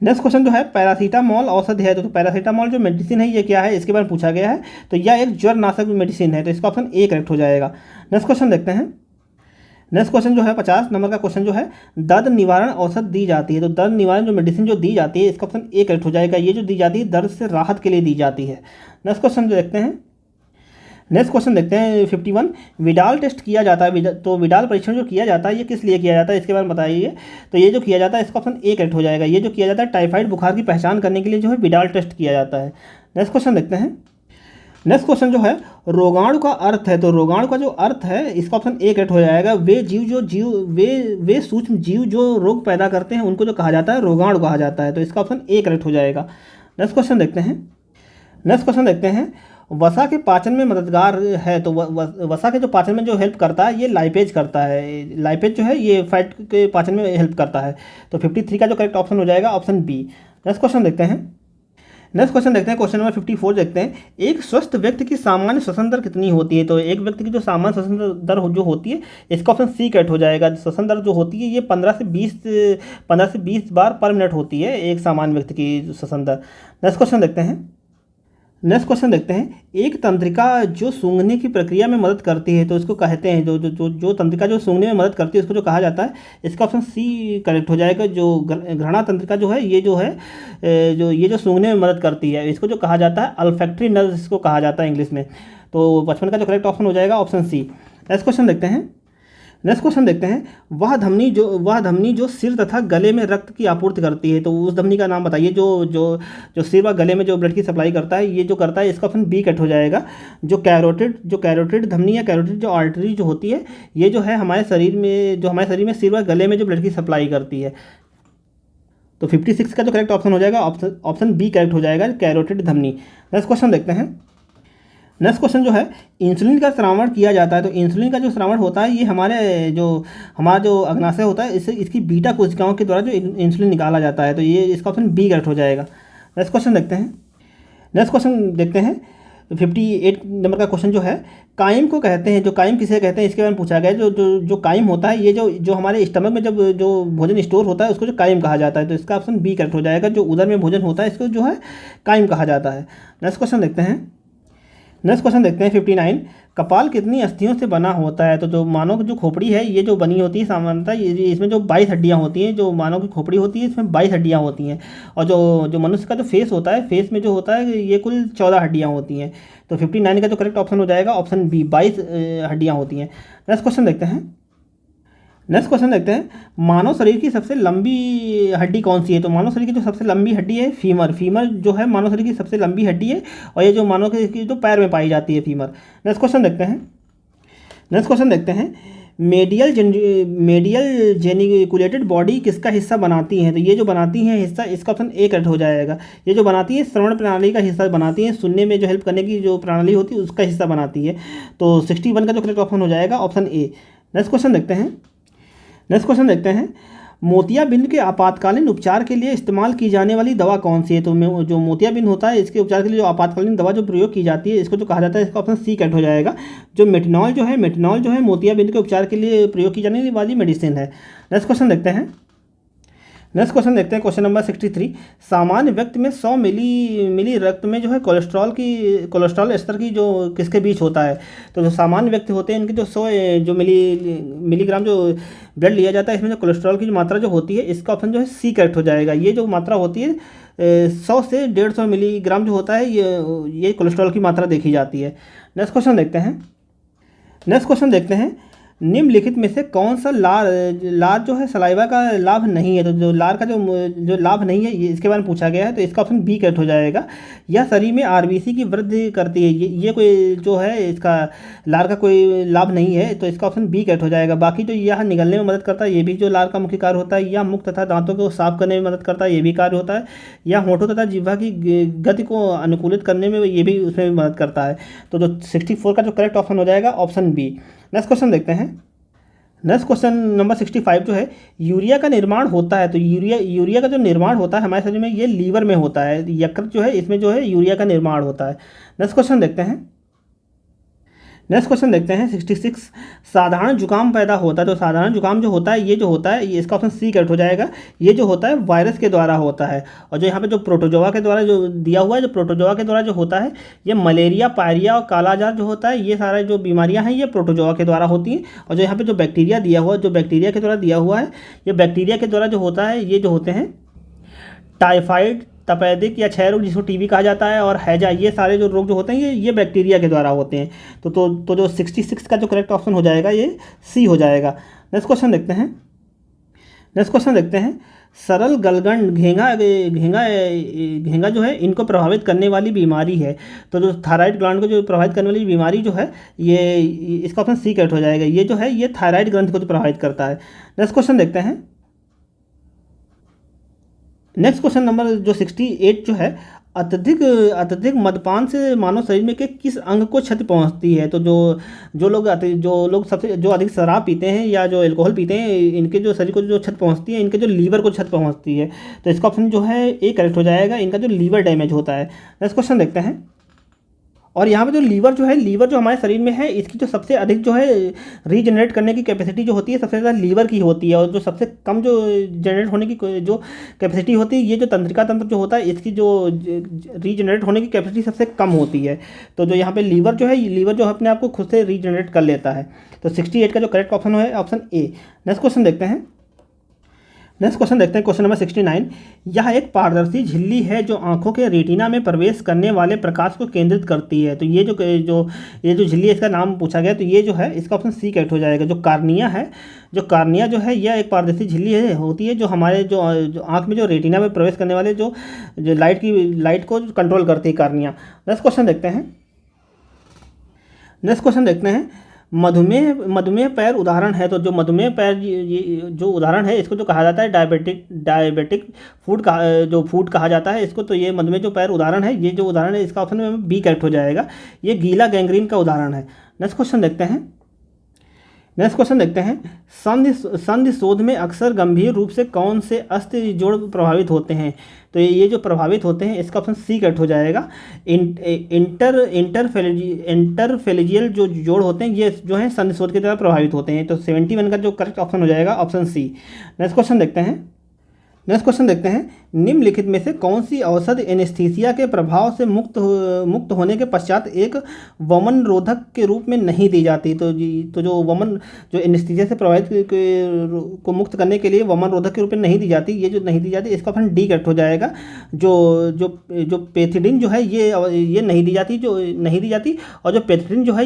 नेक्स्ट क्वेश्चन जो है, पैरासीटामोल औषधि है। तो पैरासीटामोल जो मेडिसिन है ये क्या है इसके बारे में पूछा गया है। तो यह एक ज्वरनाशक मेडिसिन है। तो इसका ऑप्शन ए करेक्ट हो जाएगा। नेक्स्ट क्वेश्चन देखते हैं। नेक्स्ट क्वेश्चन जो है 50 नंबर का क्वेश्चन जो है, दर्द निवारण औषध दी जाती है, तो दर्द निवारण जो मेडिसिन जो दी जाती है, इसका ऑप्शन ए करेक्ट हो जाएगा। ये जो दी जाती है दर्द से राहत के लिए दी जाती है। नेक्स्ट क्वेश्चन जो देखते हैं, नेक्स्ट क्वेश्चन देखते हैं 51, विडाल टेस्ट किया जाता है, तो विडाल परीक्षण जो किया जाता है ये किस लिए किया जाता है, इसके बारे में बताइए। तो ये जो किया जाता है इसका ऑप्शन ए करेक्ट हो जाएगा। ये जो किया जाता है टाइफाइड बुखार की पहचान करने के लिए जो है विडाल टेस्ट किया जाता है। नेक्स्ट क्वेश्चन देखते हैं, नेक्स्ट क्वेश्चन जो है रोगाणु का अर्थ है, तो रोगाणु का जो अर्थ है इसका ऑप्शन ए करेक्ट हो जाएगा। वे जीव जो जीव वे सूक्ष्म जीव जो रोग पैदा करते हैं उनको जो कहा जाता है रोगाणु कहा जाता है, तो इसका ऑप्शन ए करेक्ट हो जाएगा। नेक्स्ट क्वेश्चन देखते हैं, नेक्स्ट क्वेश्चन देखते हैं, वसा के पाचन में मददगार है, तो वसा के जो पाचन में जो हेल्प करता है ये लाइपेज करता है। लाइपेज जो है ये फैट के पाचन में हेल्प करता है, तो 53 का जो करेक्ट ऑप्शन हो जाएगा ऑप्शन बी। नेक्स्ट क्वेश्चन देखते हैं, नेक्स्ट क्वेश्चन देखते हैं, क्वेश्चन नंबर 54 देखते हैं, एक स्वस्थ व्यक्ति की सामान्य श्वसन दर कितनी होती है, तो एक व्यक्ति की जो सामान्य श्वसन दर जो होती है इसका ऑप्शन सी करेक्ट हो जाएगा। श्वसन दर जो होती है ये 15 से 20 बार पर मिनट होती है एक सामान्य व्यक्ति की श्वसन दर। नेक्स्ट क्वेश्चन देखते हैं, नेक्स्ट क्वेश्चन देखते हैं, एक तंत्रिका जो सूंघने की प्रक्रिया में मदद करती है, तो इसको कहते हैं जो तंत्रिका जो सूंघने में मदद करती है इसको जो कहा जाता है, इसका ऑप्शन सी करेक्ट हो जाएगा। जो घ्राणा तंत्रिका जो है ये जो है ये जो सूंघने में मदद करती है इसको जो कहा जाता है अल्फैक्टरी नर्व इसको कहा जाता है इंग्लिश में, तो 55 का जो करेक्ट ऑप्शन हो जाएगा ऑप्शन सी। नेक्स्ट क्वेश्चन देखते हैं, नेक्स्ट क्वेश्चन देखते हैं, वह धमनी जो सिर तथा गले में रक्त की आपूर्ति करती है, तो उस धमनी का नाम बताइए जो सिर व गले में जो ब्लड की सप्लाई करता है, ये जो करता है इसका ऑप्शन बी कट हो जाएगा। जो कैरोटिड धमनी या कैरोटिड जो आर्टरी जो होती है ये जो है हमारे शरीर में सिर व गले में जो ब्लड की सप्लाई करती है, तो 56 का जो करेक्ट ऑप्शन हो जाएगा ऑप्शन बी करेक्ट हो जाएगा, कैरोटिड धमनी। नेक्स्ट क्वेश्चन देखते हैं, नेक्स्ट क्वेश्चन जो है, इंसुलिन का श्रावण किया जाता है, तो इंसुलिन का जो श्रावण होता है ये हमारा जो अग्नाशय होता है इसकी बीटा कोशिकाओं के द्वारा जो इंसुलिन निकाला जाता है, तो ये इसका ऑप्शन बी करेक्ट हो जाएगा। नेक्स्ट क्वेश्चन देखते हैं, नेक्स्ट क्वेश्चन देखते हैं 58 नंबर का क्वेश्चन जो है, काइम को कहते हैं, जो काइम किसे कहते हैं इसके बारे में पूछा गया है। जो काइम होता है ये जो हमारे स्टमक में जब जो भोजन स्टोर होता है उसको जो काइम कहा जाता है, तो इसका ऑप्शन बी करेक्ट हो जाएगा। जो उदर में भोजन होता है इसको जो है काइम कहा जाता है। नेक्स्ट क्वेश्चन देखते हैं, नेक्स्ट क्वेश्चन देखते हैं 59, कपाल कितनी अस्थियों से बना होता है, तो जो मानव की जो खोपड़ी है ये जो बनी होती है सामान्यतः इसमें जो 22 हड्डियाँ होती हैं, जो मानव की खोपड़ी होती है इसमें 22 हड्डियाँ होती हैं, और जो मनुष्य का जो फेस होता है फेस में जो होता है ये कुल 14 हड्डियाँ होती हैं, तो 59 का जो करेक्ट ऑप्शन हो जाएगा ऑप्शन बी, 22 हड्डियाँ होती हैं। नेक्स्ट क्वेश्चन देखते हैं, नेक्स्ट क्वेश्चन देखते हैं, मानव शरीर की सबसे लंबी हड्डी कौन सी है, तो मानव शरीर की जो सबसे लंबी हड्डी है फीमर जो है मानव शरीर की सबसे लंबी हड्डी है, और ये जो मानव की जो पैर में पाई जाती है फीमर। नेक्स्ट क्वेश्चन देखते हैं, नेक्स्ट क्वेश्चन देखते हैं, मेडियल जेनिकुलेटेड बॉडी किसका हिस्सा बनाती हैं, तो ये जो बनाती हैं हिस्सा इसका ऑप्शन ए करेक्ट हो जाएगा। ये जो बनाती है श्रवण प्रणाली का हिस्सा बनाती है, सुनने में जो हेल्प करने की जो प्रणाली होती है उसका हिस्सा बनाती है, तो 61 का जो करेक्ट ऑप्शन हो जाएगा ऑप्शन ए। नेक्स्ट क्वेश्चन देखते हैं, नेक्स्ट क्वेश्चन देखते हैं, मोतियाबिंद के आपातकालीन उपचार के लिए इस्तेमाल की जाने वाली दवा कौन सी है, तो जो मोतियाबिंद होता है इसके उपचार के लिए जो आपातकालीन दवा जो प्रयोग की जाती है इसको जो कहा जाता है इसका ऑप्शन सी करेक्ट हो जाएगा। जो मेटिनॉल जो है मोतियाबिंद के उपचार के लिए प्रयोग की जाने वाली मेडिसिन है। नेक्स्ट क्वेश्चन देखते हैं, नेक्स्ट क्वेश्चन देखते हैं, क्वेश्चन नंबर 63, सामान्य व्यक्ति में 100 मिली रक्त में जो है कोलेस्ट्रॉल स्तर की जो किसके बीच होता है, तो जो सामान्य व्यक्ति होते हैं इनके जो 100 जो मिलीग्राम जो ब्लड लिया जाता है इसमें जो कोलेस्ट्रॉल की जो मात्रा जो होती है इसका ऑप्शन जो है सी करेक्ट हो जाएगा। ये जो मात्रा होती है 100 से 150 मिलीग्राम जो होता है ये कोलेस्ट्रॉल की मात्रा देखी जाती है। नेक्स्ट क्वेश्चन देखते हैं, नेक्स्ट क्वेश्चन देखते हैं, निम्नलिखित में से कौन सा लार जो है सलाइवा का लाभ नहीं है, तो जो लार का जो लाभ नहीं है इसके बारे में पूछा गया है, तो इसका ऑप्शन बी करेक्ट हो जाएगा। यह शरीर में आरबीसी की वृद्धि करती है, ये कोई जो है इसका लार का कोई लाभ नहीं है, तो इसका ऑप्शन बी करेक्ट हो जाएगा। बाकी जो यह निगलने में मदद करता है ये भी जो लार का मुख्य कार्य होता है, यह मुख तथा दांतों को साफ करने में मदद करता है ये भी कार्य होता है, या होठों तथा जिह्वा की गति को अनुकूलित करने में ये भी उसमें मदद करता है, तो जो 64 का जो करेक्ट ऑप्शन हो जाएगा ऑप्शन बी। नेक्स्ट क्वेश्चन देखते हैं, नेक्स्ट क्वेश्चन नंबर 65 जो है, यूरिया का निर्माण होता है, तो यूरिया का जो निर्माण होता है हमारे शरीर में ये लीवर में होता है, यकृत जो है इसमें जो है यूरिया का निर्माण होता है। नेक्स्ट क्वेश्चन देखते हैं, नेक्स्ट क्वेश्चन देखते हैं 66। साधारण जुकाम पैदा होता है, तो साधारण जुकाम जो होता है ये जो होता है ये इसका ऑप्शन सी करेक्ट हो जाएगा। ये जो होता है वायरस के द्वारा होता है, और जो यहाँ पे जो प्रोटोजोआ के द्वारा जो दिया हुआ है, जो प्रोटोजोआ के द्वारा जो होता है ये मलेरिया, पायरिया और कालाजार जो होता है, ये सारा जो बीमारियाँ हैं ये प्रोटोजोआ के द्वारा होती हैं। और जो यहाँ पे जो बैक्टीरिया दिया हुआ है, जो बैक्टीरिया के द्वारा दिया हुआ है, ये बैक्टीरिया के द्वारा जो होता है ये जो होते हैं टाइफाइड, तपेदिक या क्षय रोग जिसको टीबी कहा जाता है, और हैजा, ये सारे जो रोग जो होते हैं ये बैक्टीरिया के द्वारा होते हैं। तो जो 66 का जो करेक्ट ऑप्शन हो जाएगा ये सी हो जाएगा। नेक्स्ट क्वेश्चन देखते हैं। नेक्स्ट क्वेश्चन देखते हैं। सरल गलगंड घेंगा घेंगा घेंगा जो है इनको प्रभावित करने वाली बीमारी है, तो जो थायराइड ग्लैंड को जो प्रभावित करने वाली बीमारी जो है ये इसका ऑप्शन सी करेक्ट हो जाएगा। ये जो है ये थायराइड ग्रंथि को जो प्रभावित करता है। नेक्स्ट क्वेश्चन देखते हैं। नेक्स्ट क्वेश्चन नंबर जो 68 जो है, अत्यधिक मदपान से मानव शरीर में के किस अंग को क्षति पहुंचती है। तो जो लोग सबसे जो अधिक शराब पीते हैं या जो अल्कोहल पीते हैं, इनके जो शरीर को जो क्षति पहुंचती है, इनके जो लीवर को क्षति पहुंचती है। तो इसका ऑप्शन जो है ए करेक्ट हो जाएगा, इनका जो लीवर डैमेज होता है। नेक्स्ट क्वेश्चन देखते हैं। और यहाँ पे जो लीवर जो है, लीवर जो हमारे शरीर में है, इसकी जो सबसे अधिक जो है रीजनरेट करने की कैपेसिटी जो होती है सबसे ज़्यादा लीवर की होती है, और जो सबसे कम जो जनरेट होने की जो कैपेसिटी होती है, ये जो तंत्रिका तंत्र जो होता है इसकी जो रीजनरेट होने की कैपेसिटी सबसे कम होती है। तो जो यहाँ पे लीवर जो है, लीवर जो अपने आप को खुद से रीजनरेट कर लेता है। तो 68 का जो करेक्ट ऑप्शन है ऑप्शन ए। नेक्स्ट क्वेश्चन देखते हैं। नेक्स्ट क्वेश्चन देखते हैं, क्वेश्चन नंबर 69। यह एक पारदर्शी झिल्ली है जो आंखों के रेटिना में प्रवेश करने वाले प्रकाश को केंद्रित करती है। तो ये जो झिल्ली है इसका नाम पूछा गया, तो ये जो है इसका ऑप्शन सी करेक्ट हो जाएगा। जो कार्निया है, जो कार्निया जो है यह एक पारदर्शी झिल्ली होती है जो हमारे जो आंख में जो रेटिना में प्रवेश करने वाले जो लाइट को कंट्रोल करती है कार्निया। नेक्स्ट क्वेश्चन देखते हैं। नेक्स्ट क्वेश्चन देखते हैं। मधुमेह पैर उदाहरण है, तो जो मधुमेह पैर जो उदाहरण है इसको जो कहा जाता है डायबिटिक फूड कहा जाता है इसको। तो ये मधुमेह जो पैर उदाहरण है, ये जो उदाहरण है इसका ऑप्शन में बी करेक्ट हो जाएगा। ये गीला गैंग्रीन का उदाहरण है। नेक्स्ट क्वेश्चन देखते हैं। नेक्स्ट क्वेश्चन देखते हैं। संधि शोध में अक्सर गंभीर रूप से कौन से अस्थि जोड़ प्रभावित होते हैं। तो ये जो प्रभावित होते हैं इसका ऑप्शन सी करेक्ट हो जाएगा। इंटरफेलेजियल जो जोड़ होते हैं ये जो है संधि शोध की तरह प्रभावित होते हैं। तो 71 का जो करेक्ट ऑप्शन हो जाएगा ऑप्शन सी। नेक्स्ट क्वेश्चन देखते हैं। नेक्स्ट क्वेश्चन देखते हैं। निम्नलिखित में से कौन सी औषधि एनेस्थीसिया के प्रभाव से मुक्त होने के पश्चात एक वमन रोधक के रूप में नहीं दी जाती। तो जो एनेस्थीसिया से प्रभावित को मुक्त करने के लिए वमन रोधक के रूप में नहीं दी जाती, ये जो नहीं दी जाती इसका ऑप्शन डी करेक्ट हो जाएगा। जो पेथिडिन जो है ये नहीं दी जाती, और जो पेथिडिन जो है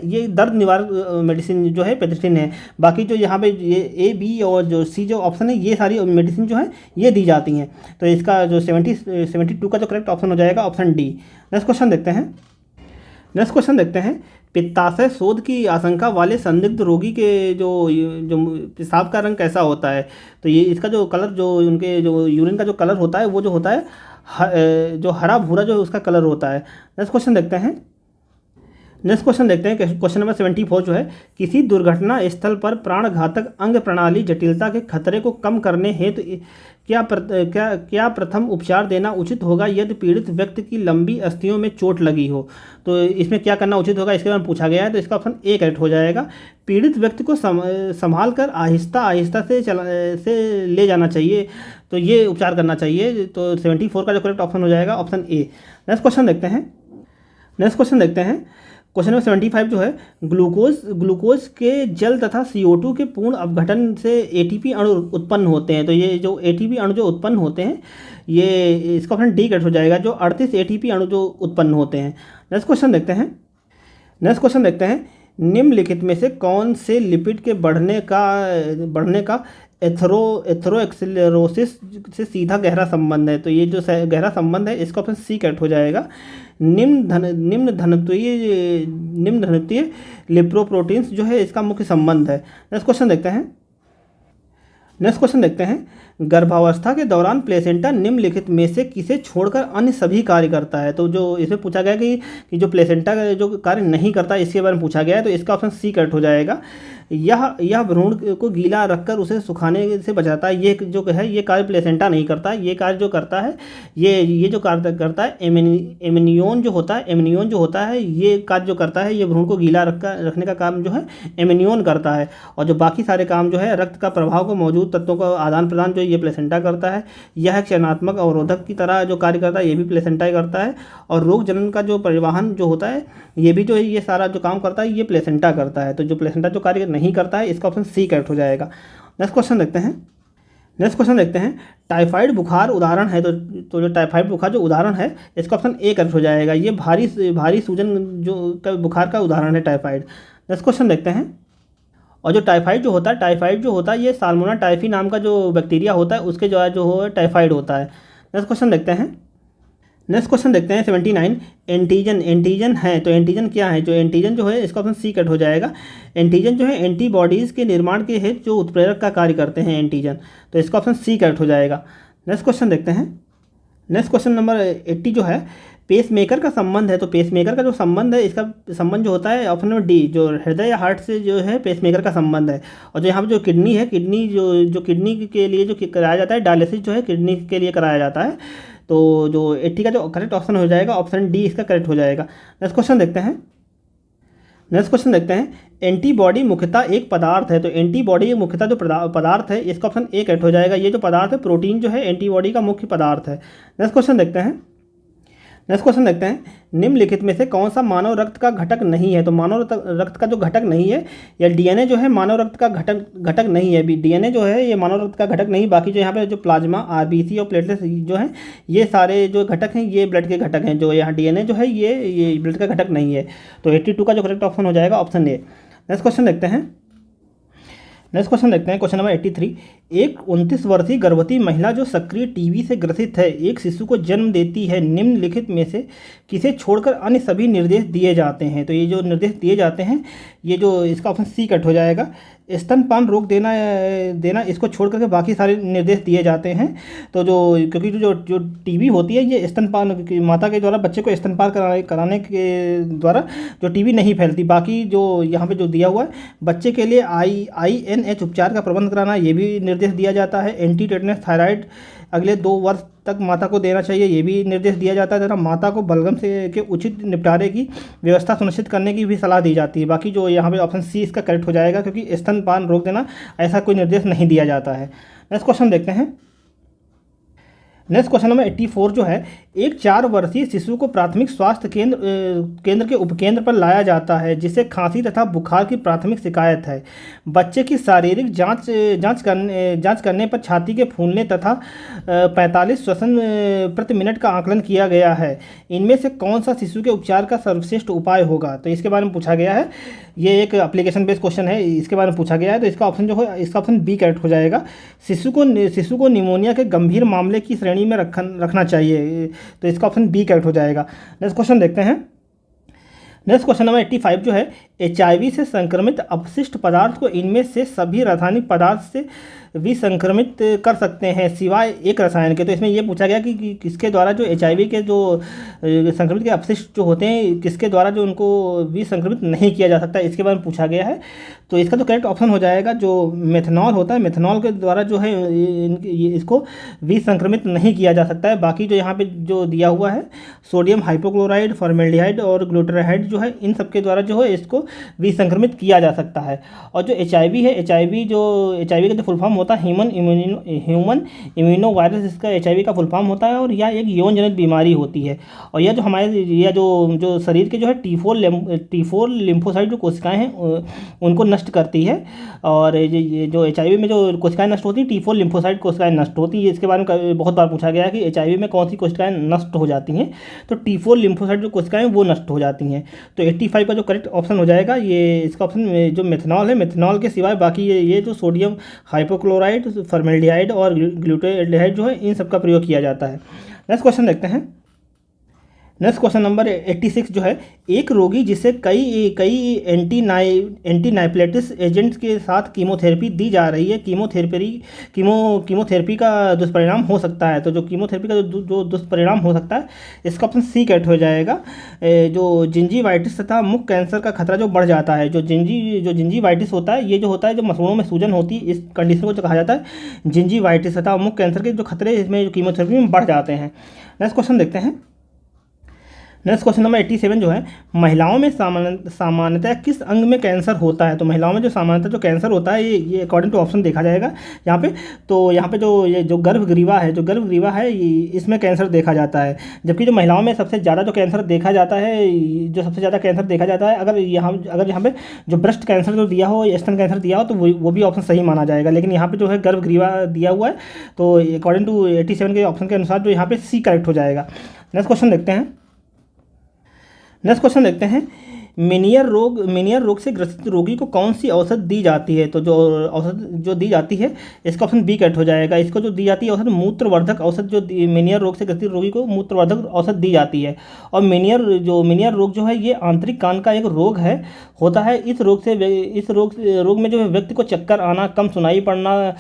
ये दर्द निवारक मेडिसिन जो है पेथिडिन है। बाकी जो यहाँ पे ये ए बी और जो सी जो ऑप्शन है ये सारी मेडिसिन जो है ये दी जाती हैं। तो इसका जो 72 का जो करेक्ट ऑप्शन हो जाएगा ऑप्शन डी। नेक्स्ट क्वेश्चन देखते हैं। नेक्स्ट क्वेश्चन देखते हैं। पित्ताशय शोथ की आशंका वाले संदिग्ध रोगी के जो पेशाब का रंग कैसा होता है। तो ये इसका जो कलर जो उनके जो यूरिन का जो कलर होता है वो जो होता है जो हरा भूरा जो उसका कलर होता है। नेक्स्ट क्वेश्चन देखते हैं। नेक्स्ट क्वेश्चन देखते हैं। क्वेश्चन नंबर 74 जो है, किसी दुर्घटना स्थल पर प्राणघातक अंग प्रणाली जटिलता के खतरे को कम करने हेतु क्या प्रथम उपचार देना उचित होगा यदि पीड़ित व्यक्ति की लंबी अस्थियों में चोट लगी हो। तो इसमें क्या करना उचित होगा इसके बारे में पूछा गया है। तो इसका ऑप्शन ए करेक्ट हो जाएगा। पीड़ित व्यक्ति को संभाल कर आहिस्ता से ले जाना चाहिए, तो ये उपचार करना चाहिए। तो 74 का जो करेक्ट ऑप्शन हो जाएगा ऑप्शन ए। नेक्स्ट क्वेश्चन देखते हैं। नेक्स्ट क्वेश्चन देखते हैं। क्वेश्चन नंबर 75 जो है, ग्लूकोज के जल तथा CO2 के पूर्ण अपघटन से ATP अणु उत्पन्न होते हैं। तो ये जो ATP अणु जो उत्पन्न होते हैं ये इसका ऑप्शन डी करेक्ट हो जाएगा। जो 38 ATP अणु जो उत्पन्न होते हैं। नेक्स्ट क्वेश्चन देखते हैं। नेक्स्ट क्वेश्चन देखते हैं। निम्नलिखित में से कौन से लिपिड के बढ़ने का एथेरोस्क्लेरोसिस से सीधा गहरा संबंध है। तो ये जो गहरा संबंध है इसका ऑप्शन सी करेक्ट हो जाएगा। निम्न घनत्वीय लिपोप्रोटीन्स जो है इसका मुख्य संबंध है। नेक्स्ट क्वेश्चन देखते हैं। नेक्स्ट क्वेश्चन देखते हैं। गर्भावस्था के दौरान प्लेसेंटा निम्नलिखित में से किसे छोड़कर अन्य सभी कार्य करता है। तो जो इसमें पूछा गया कि जो प्लेसेंटा का जो कार्य नहीं करता इसके बारे में पूछा गया है, तो इसका ऑप्शन सी करेक्ट हो जाएगा। यह भ्रूण को गीला रखकर उसे सुखाने से बचाता है। ये जो है ये कार्य प्लेसेंटा नहीं करता। ये कार्य जो करता है ये जो कार्य करता है एमनियोन जो होता है ये कार्य जो करता है, ये भ्रूण को गीला रखने का काम जो है एमनियोन करता है। और जो बाकी सारे काम जो है रक्त का प्रभाव को मौजूद तत्वों का आदान प्रदान जो ये प्लेसेंटा करता है। यह चयनात्मक अवरोधक की तरह जो कार्य करता है ये भी प्लेसेंटा ही करता है। और रोग जनन का जो परिवहन जो होता है ये भी जो है ये सारा जो काम करता है ये प्लेसेंटा करता है। तो जो प्लेसेंटा जो कार्य नहीं करता है इसका ऑप्शन सी करेक्ट हो जाएगा। नेक्स्ट क्वेश्चन देखते हैं टाइफाइड बुखार उदाहरण है। तो जो टाइफाइड बुखार जो उदाहरण है इसका ऑप्शन ए करेक्ट हो जाएगा। ये भारी सूजन जो का बुखार का उदाहरण है टाइफाइड। नेक्स्ट क्वेश्चन देखते हैं। और जो टाइफाइड जो होता है ये साल्मोना टाइफी नाम का जो बैक्टीरिया होता है उसके जो टाइफाइड होता है। नेक्स्ट क्वेश्चन देखते हैं 79 एंटीजन है। तो एंटीजन क्या है? जो एंटीजन जो है इसका ऑप्शन सी कट हो जाएगा। एंटीजन जो है एंटीबॉडीज़ के निर्माण के हेतु जो उत्प्रेरक का कार्य करते हैं एंटीजन, तो इसका ऑप्शन सी कट हो जाएगा। नेक्स्ट क्वेश्चन देखते हैं। नेक्स्ट क्वेश्चन नंबर 80 जो है पेसमेकर का संबंध है। तो पेसमेकर का जो संबंध है इसका संबंध जो होता है ऑप्शन नंबर डी, जो हृदय या हार्ट से जो है पेसमेकर का संबंध है। और जो यहाँ पर जो किडनी है, जो किडनी के लिए जो कराया जाता है डायलिसिस जो है किडनी के लिए कराया जाता है। तो जो 80 का जो करेक्ट ऑप्शन हो जाएगा ऑप्शन डी इसका करेक्ट हो जाएगा। नेक्स्ट क्वेश्चन देखते हैं एंटीबॉडी मुख्यतः एक पदार्थ है। तो एंटीबॉडी मुख्यतः जो पदार्थ है इसका ऑप्शन ए करेक्ट हो जाएगा। ये जो पदार्थ है प्रोटीन जो है एंटीबॉडी का मुख्य पदार्थ है। नेक्स्ट क्वेश्चन देखते हैं निम्नलिखित में से कौन सा मानव रक्त का घटक नहीं है। तो मानव रक्त का जो घटक नहीं है या डीएनए जो है मानव रक्त का घटक नहीं है। डीएनए जो है ये मानव रक्त का घटक नहीं, बाकी जो यहाँ पे जो प्लाज्मा आरबीसी और प्लेटलेट्स जो हैं ये सारे जो घटक हैं ये ब्लड के घटक हैं। जो यहाँ डीएनए जो है ये ब्लड का घटक नहीं है। तो 82 का जो करेक्ट ऑप्शन हो जाएगा ऑप्शन ए। नेक्स्ट क्वेश्चन देखते हैं क्वेश्चन नंबर 83। एक 29 वर्षीय गर्भवती महिला जो सक्रिय टीबी से ग्रसित है एक शिशु को जन्म देती है, निम्नलिखित में से किसे छोड़कर अन्य सभी निर्देश दिए जाते हैं। तो ये जो निर्देश दिए जाते हैं ये जो इसका ऑप्शन सी कट हो जाएगा। स्तनपान रोक देना इसको छोड़ करके बाकी सारे निर्देश दिए जाते हैं। तो क्योंकि जो टीबी होती है ये स्तनपान माता के द्वारा बच्चे को स्तनपान कराने के द्वारा जो टीबी नहीं फैलती। बाकी जो यहाँ पे जो दिया हुआ है बच्चे के लिए INH उपचार का प्रबंध कराना ये भी निर्देश दिया जाता है। एंटी टेटनस थायराइड अगले 2 वर्ष तक माता को देना चाहिए ये भी निर्देश दिया जाता है तथा माता को बलगम के उचित निपटारे की व्यवस्था सुनिश्चित करने की भी सलाह दी जाती है। बाकी जो यहाँ पे ऑप्शन सी इसका करेक्ट हो जाएगा क्योंकि स्तनपान रोक देना ऐसा कोई निर्देश नहीं दिया जाता है। नेक्स्ट क्वेश्चन देखते हैं। नेक्स्ट क्वेश्चन नंबर 84 जो है एक 4 वर्षीय शिशु को प्राथमिक स्वास्थ्य केंद्र के उपकेंद्र पर लाया जाता है जिसे खांसी तथा बुखार की प्राथमिक शिकायत है। बच्चे की शारीरिक जांच करने पर छाती के फूलने तथा 45 श्वसन प्रति मिनट का आकलन किया गया है। इनमें से कौन सा शिशु के उपचार का सर्वश्रेष्ठ उपाय होगा। तो इसके बारे में पूछा गया है। ये एक एप्लीकेशन बेस्ड क्वेश्चन है, इसके बारे में पूछा गया है। तो इसका ऑप्शन जो है इसका ऑप्शन बी करेक्ट हो जाएगा। शिशु को निमोनिया के गंभीर मामले की श्रेणी में रखना चाहिए। तो इसका ऑप्शन बी करेक्ट हो जाएगा। नेक्स्ट क्वेश्चन देखते हैं। नेक्स्ट क्वेश्चन नंबर 85 जो है HIV से संक्रमित अपशिष्ट पदार्थ को इनमें से सभी रासायनिक पदार्थ से विसंक्रमित कर सकते हैं सिवाय एक रसायन के। तो इसमें ये पूछा गया कि किसके द्वारा जो HIV के जो संक्रमित के अपशिष्ट जो होते हैं किसके द्वारा जो उनको विसंक्रमित नहीं किया जा सकता, इसके बारे में पूछा गया है। तो इसका जो करेक्ट ऑप्शन हो जाएगा जो मेथनॉल होता है, मेथनॉल के द्वारा जो है इसको विसंक्रमित नहीं किया जा सकता है। बाकी जो यहाँ पे जो दिया हुआ है सोडियम हाइपोक्लोराइड, फॉर्मेल्डिहाइड और ग्लूटाराइड जो है इन सब के द्वारा जो है इसको विसंक्रमित किया जा सकता है। और जो HIV है HIV का जो फुल फॉर्म होता है ह्यूमन इम्यूनो वायरस, इसका HIV का फुल फॉर्म होता है और यह एक यौन जनित बीमारी होती है। और यह जो हमारे जो शरीर के जो है T4 लिम्फोसाइट जो कोशिकाएं हैं उनको नष्ट करती है। और ये जो HIV में जो कोशिकाएं नष्ट होती हैं T4 लिम्फोसाइट कोशिकाएं नष्ट होती है। इसके बारे में बहुत बार पूछा गया है कि HIV में कौन सी कोशिकाएं नष्ट हो जाती हैं। तो T4 लिम्फोसाइट जो कोशिकाएं वो नष्ट हो जाती हैं। तो 85 का जो करेक्ट ऑप्शन हो जाएगा ये इसका ऑप्शन जो मेथनॉल है, मेथनॉल के सिवाय बाकी ये जो सोडियम हाइपोक्लोराइड, फॉर्मेल्डिहाइड और ग्लूटाराइड जो है इन सब का प्रयोग किया जाता है। नेक्स्ट क्वेश्चन देखते हैं। नेक्स्ट क्वेश्चन नंबर 86 जो है, एक रोगी जिसे कई कई एंटीनाइप्लेटिस एजेंट्स के साथ कीमोथेरेपी दी जा रही है, कीमोथेरेपी का दुष्परिणाम हो सकता है। तो जो कीमोथेरेपी का जो दुष्परिणाम हो सकता है, इसका ऑप्शन सी कैट हो जाएगा। जो जिंजीवाइटिस तथा मुख कैंसर का खतरा जो बढ़ जाता है। जो जिंजीवाइटिस होता है, ये जो होता है, जो मसूड़ों में सूजन होती है, इस कंडीशन को जो कहा जाता है जिंजीवाइटिस तथा मुख कैंसर के जो खतरे इसमें जो कीमोथेरेपी में बढ़ जाते हैं। नेक्स्ट क्वेश्चन देखते हैं। नेक्स्ट क्वेश्चन नंबर 87 जो है, महिलाओं में सामान्यतः किस अंग में कैंसर होता है। तो महिलाओं में जो सामान्यतः जो कैंसर होता है, ये अकॉर्डिंग टू ऑप्शन देखा जाएगा यहाँ पे। तो यहाँ पे जो गर्भग्रीवा है इसमें कैंसर देखा जाता है। जबकि जो महिलाओं में सबसे ज़्यादा जो कैंसर देखा जाता है, अगर यहाँ पे जो ब्रेस्ट कैंसर जो दिया हो, स्तन कैंसर दिया हो, तो वो भी ऑप्शन सही माना जाएगा। लेकिन यहाँ पे जो है गर्भग्रीवा दिया हुआ है, तो अकॉर्डिंग टू 87 के ऑप्शन के अनुसार जो यहाँ पे सी करेक्ट हो जाएगा। नेक्स्ट क्वेश्चन देखते हैं। मेनियर रोग से ग्रसित रोगी को कौन सी औषध दी जाती है। तो जो औषध जो दी जाती है, इसका ऑप्शन बी कट हो जाएगा। इसको जो दी जाती है औषध, मूत्रवर्धक औषध, जो मेनियर रोग से ग्रसित रोगी को मूत्रवर्धक औषध दी जाती है। और मेनियर रोग जो है, ये आंतरिक कान का एक रोग होता है। इस रोग में जो है व्यक्ति को चक्कर आना, कम सुनाई पड़ना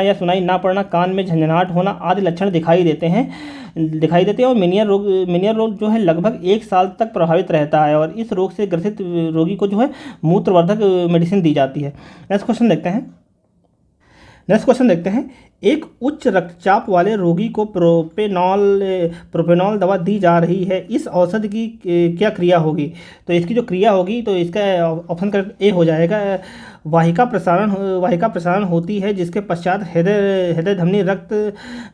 या सुनाई ना पड़ना, कान में झंझनाहट होना आदि लक्षण दिखाई देते हैं। और मेनियर रोग जो है लगभग 1 साल तक प्रभावित रहता है। और इस रोग से ग्रसित रोगी को जो है मूत्रवर्धक मेडिसिन दी जाती है। नेक्स्ट क्वेश्चन देखते हैं। एक उच्च रक्तचाप वाले रोगी को प्रोपेनॉल दवा दी जा रही है। इस औषधि की क्या क्रिया होगी। तो इसकी जो क्रिया होगी, तो इसका ऑप्शन करेक्ट ए हो जाएगा। वाहिका प्रसारण होती है, जिसके पश्चात हृदय धमनी रक्त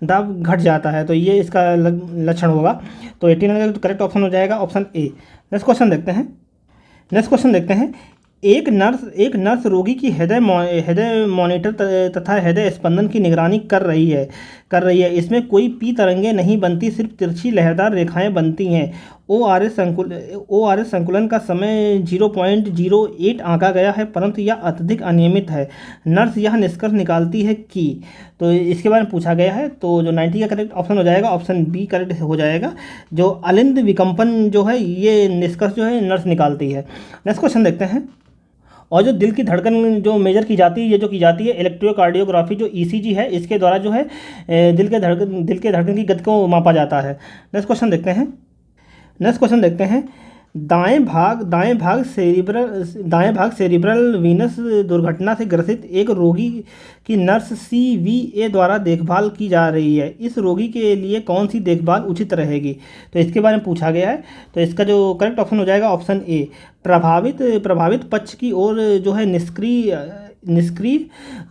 दाब घट जाता है। तो ये इसका लक्षण होगा। तो 89 का करेक्ट ऑप्शन हो जाएगा ऑप्शन ए। नेक्स्ट क्वेश्चन देखते हैं। एक नर्स रोगी की हृदय मॉनिटर तथा हृदय स्पंदन की निगरानी कर रही है। इसमें कोई पी तरंगें नहीं बनती, सिर्फ तिरछी लहरदार रेखाएं बनती हैं। ORS संकुलन का समय 0.08 आंका गया है, परंतु यह अत्यधिक अनियमित है। नर्स यह निष्कर्ष निकालती है कि, तो इसके बारे में पूछा गया है। तो जो 90 का करेक्ट ऑप्शन हो जाएगा ऑप्शन बी करेक्ट हो जाएगा। जो अलिंद विकम्पन जो है, ये निष्कर्ष जो है नर्स निकालती है। नेक्स्ट क्वेश्चन देखते हैं। और जो दिल की धड़कन जो मेजर की जाती है, ये जो की जाती है इलेक्ट्रोकार्डियोग्राफी, जो ECG है, इसके द्वारा जो है दिल के धड़कन की गति को मापा जाता है। नेक्स्ट क्वेश्चन देखते हैं। दाएं भाग सेरिब्रल वीनस दुर्घटना से ग्रसित एक रोगी की नर्स CVA द्वारा देखभाल की जा रही है। इस रोगी के लिए कौन सी देखभाल उचित रहेगी। तो इसके बारे में पूछा गया है। तो इसका जो करेक्ट ऑप्शन हो जाएगा ऑप्शन ए। प्रभावित पक्ष की ओर जो है निष्क्रिय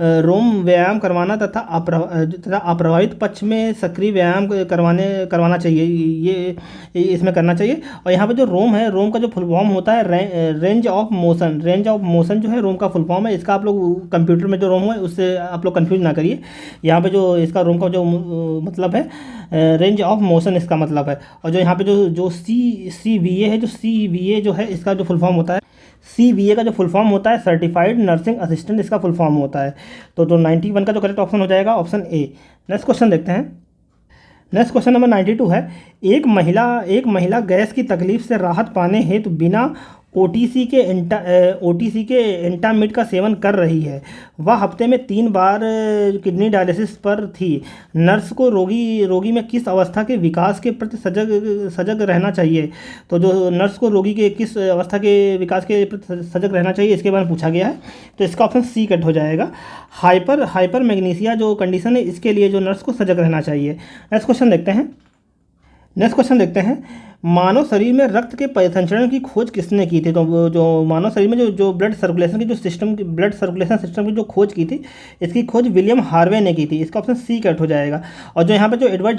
रोम व्यायाम करवाना तथा अप्रभावित पक्ष में सक्रिय व्यायाम करवाना चाहिए। ये इसमें करना चाहिए। और यहाँ पे जो रोम है, रोम का जो फुल फॉर्म होता है रेंज ऑफ मोशन जो है रोम का फुल फॉर्म है। इसका आप लोग कंप्यूटर में जो रोम है उससे आप लोग कंफ्यूज ना करिए। यहाँ पे जो इसका रोम का जो मतलब है, रेंज ऑफ मोशन इसका मतलब है। और जो यहाँ पे जो CVA है, जो CVA जो है, इसका जो फुल फॉर्म होता है, CVA का जो फुल फॉर्म होता है सर्टिफाइड नर्सिंग असिस्टेंट, इसका फुल फॉर्म होता है। तो जो 91 का जो करेक्ट ऑप्शन हो जाएगा ऑप्शन ए। नेक्स्ट क्वेश्चन देखते हैं। नेक्स्ट क्वेश्चन नंबर 92 है। एक महिला गैस की तकलीफ से राहत पाने हेतु बिना OTC के एंटामिड का सेवन कर रही है। वह हफ्ते में 3 बार किडनी डायलिसिस पर थी। नर्स को रोगी में किस अवस्था के विकास के प्रति सजग रहना चाहिए। तो जो नर्स को रोगी के किस अवस्था के विकास के प्रति सजग रहना चाहिए, इसके बारे में पूछा गया है। तो इसका ऑप्शन सी कट हो जाएगा। हाइपर मैग्नीसिया जो कंडीशन है, इसके लिए जो नर्स को सजग रहना चाहिए। नेक्स्ट क्वेश्चन देखते हैं। मानव शरीर में रक्त के परिसंचरण की खोज किसने की थी। तो जो मानव शरीर में जो ब्लड सर्कुलेशन सिस्टम की जो खोज की थी, इसकी खोज विलियम हार्वे ने की थी। इसका ऑप्शन सी कट हो जाएगा। और जो यहाँ पे जो एडवर्ड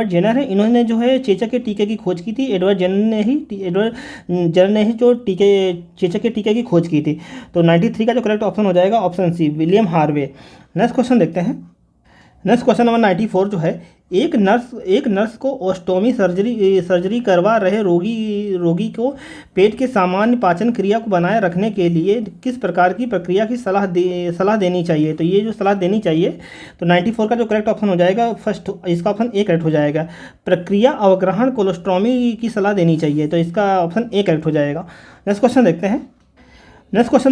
जेनर है, इन्होंने जो है चेचक के टीके की खोज की थी। एडवर्ड जेनर ने ही जो चेचक के टीके की खोज की थी। तो 93 का जो करेक्ट ऑप्शन हो जाएगा option C, William Harvey. Next question देखते हैं। नेक्स्ट क्वेश्चन नंबर 94 जो है, एक नर्स को ओस्टोमी सर्जरी करवा रहे रोगी को पेट के सामान्य पाचन क्रिया को बनाए रखने के लिए किस प्रकार की प्रक्रिया की सलाह देनी चाहिए। तो ये जो सलाह देनी चाहिए, तो 94 का जो करेक्ट ऑप्शन हो जाएगा फर्स्ट, इसका ऑप्शन ए करेक्ट हो जाएगा। प्रक्रिया अवग्रहण कोलोस्टोमी की सलाह देनी चाहिए, तो इसका ऑप्शन ए करेक्ट हो जाएगा। नेक्स्ट क्वेश्चन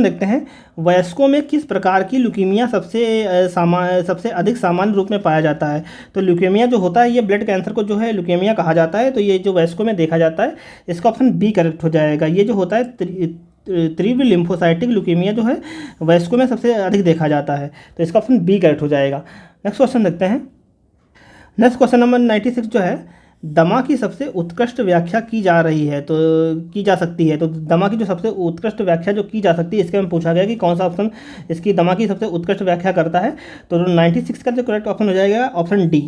देखते हैं वयस्कों में किस प्रकार की ल्यूकीमिया सबसे अधिक सामान्य रूप में पाया जाता है। तो ल्यूकेमिया जो होता है ये ब्लड कैंसर को जो है ल्यूकेमिया कहा जाता है, तो ये जो वयस्कों में देखा जाता है, इसका ऑप्शन बी करेक्ट हो जाएगा। ये जो होता है तीव्र लिम्फोसाइटिक ल्यूकेमिया जो है वयस्कों में सबसे अधिक देखा जाता है, तो इसका ऑप्शन बी करेक्ट हो जाएगा। नेक्स्ट क्वेश्चन देखते हैं। नेक्स्ट क्वेश्चन नंबर 96 जो है दमा की सबसे उत्कृष्ट व्याख्या की जा सकती है। तो दमा की जो सबसे उत्कृष्ट व्याख्या जो की जा सकती है, इसके में पूछा गया कि कौन सा ऑप्शन इसकी दमा की सबसे उत्कृष्ट व्याख्या करता है। तो 96 का जो करेक्ट ऑप्शन हो जाएगा ऑप्शन डी।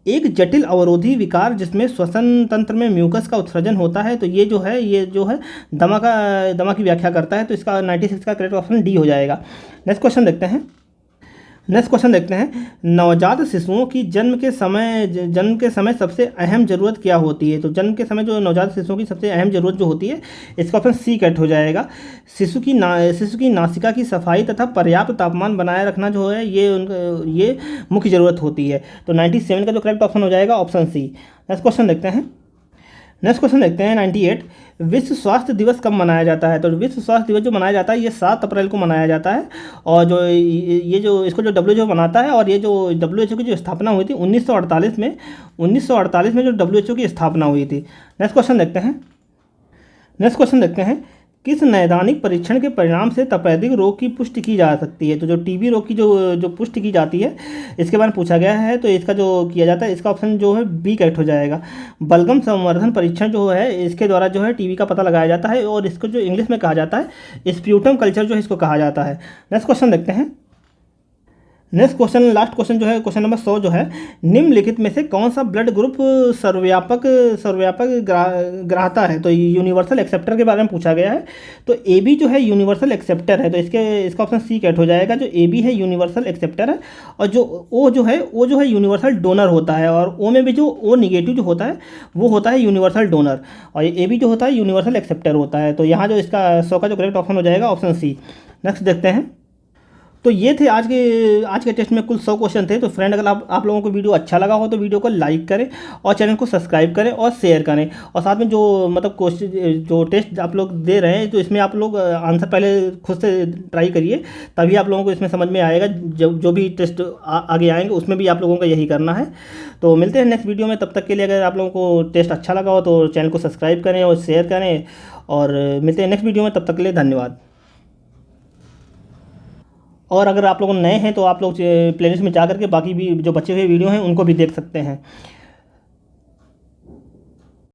एक जटिल अवरोधी विकार जिसमें श्वसन तंत्र में म्यूकस का उत्सर्जन होता है, तो ये जो है दमा की व्याख्या करता है, तो इसका 96 का करेक्ट ऑप्शन डी हो जाएगा। नेक्स्ट क्वेश्चन देखते हैं नवजात शिशुओं की जन्म के समय सबसे अहम ज़रूरत क्या होती है। तो जन्म के समय जो नवजात शिशुओं की सबसे अहम ज़रूरत जो होती है, इसका ऑप्शन सी करेक्ट हो जाएगा। शिशु की नासिका की सफाई तथा पर्याप्त तापमान बनाए रखना जो है ये मुख्य ज़रूरत होती है। तो 97 का जो करेक्ट ऑप्शन हो जाएगा ऑप्शन सी। नेक्स्ट क्वेश्चन देखते हैं 98 विश्व स्वास्थ्य दिवस कब मनाया जाता है। तो विश्व स्वास्थ्य दिवस जो मनाया जाता है ये 7 अप्रैल को मनाया जाता है, और इसको जो WHO मनाता है, और ये जो WHO की जो स्थापना हुई थी 1948 में जो WHO की स्थापना हुई थी। नेक्स्ट क्वेश्चन देखते हैं किस नैदानिक परीक्षण के परिणाम से तपेदिक रोग की पुष्टि की जा सकती है। तो जो टीबी रोग की जो पुष्टि की जाती है, इसके बारे में पूछा गया है, तो इसका जो किया जाता है, इसका ऑप्शन जो है बी करेक्ट हो जाएगा। बलगम संवर्धन परीक्षण जो है इसके द्वारा जो है टीबी का पता लगाया जाता है, और इसको जो इंग्लिश में कहा जाता है स्प्यूटम कल्चर जो है इसको कहा जाता है। नेक्स्ट क्वेश्चन देखते हैं। लास्ट क्वेश्चन जो है क्वेश्चन नंबर 100 जो है निम्नलिखित में से कौन सा ब्लड ग्रुप सर्वव्यापक ग्राहता है। तो यूनिवर्सल एक्सेप्टर के बारे में पूछा गया है, तो ए बी जो है यूनिवर्सल एक्सेप्टर है, तो इसका ऑप्शन सी करेक्ट हो जाएगा। जो ए बी है यूनिवर्सल एक्सेप्टर है, और जो ओ जो है यूनिवर्सल डोनर होता है, और ओ में भी जो ओ निगेटिव जो होता है वो होता है यूनिवर्सल डोनर, और ए बी जो होता है यूनिवर्सल एक्सेप्टर होता है। तो यहाँ जो इसका 100 का जो करेक्ट ऑप्शन हो जाएगा ऑप्शन सी। नेक्स्ट देखते हैं। तो ये थे आज के टेस्ट में कुल 100 क्वेश्चन थे। तो फ्रेंड, अगर आप लोगों को वीडियो अच्छा लगा हो तो वीडियो को लाइक करें और चैनल को सब्सक्राइब करें और शेयर करें, और साथ में जो क्वेश्चन जो टेस्ट आप लोग दे रहे हैं, तो इसमें आप लोग आंसर पहले खुद से ट्राई करिए, तभी आप लोगों को इसमें समझ में आएगा। जो भी टेस्ट आगे आएंगे उसमें भी आप लोगों को यही करना है। तो मिलते हैं नेक्स्ट वीडियो में, तब तक के लिए अगर आप लोगों को टेस्ट अच्छा लगा हो तो चैनल को सब्सक्राइब करें और शेयर करें, और मिलते हैं नेक्स्ट वीडियो में, तब तक के लिए धन्यवाद। और अगर आप लोग नए हैं तो आप लोग प्लेलिस्ट में जा करके बाकी भी जो बचे हुए वीडियो हैं उनको भी देख सकते हैं।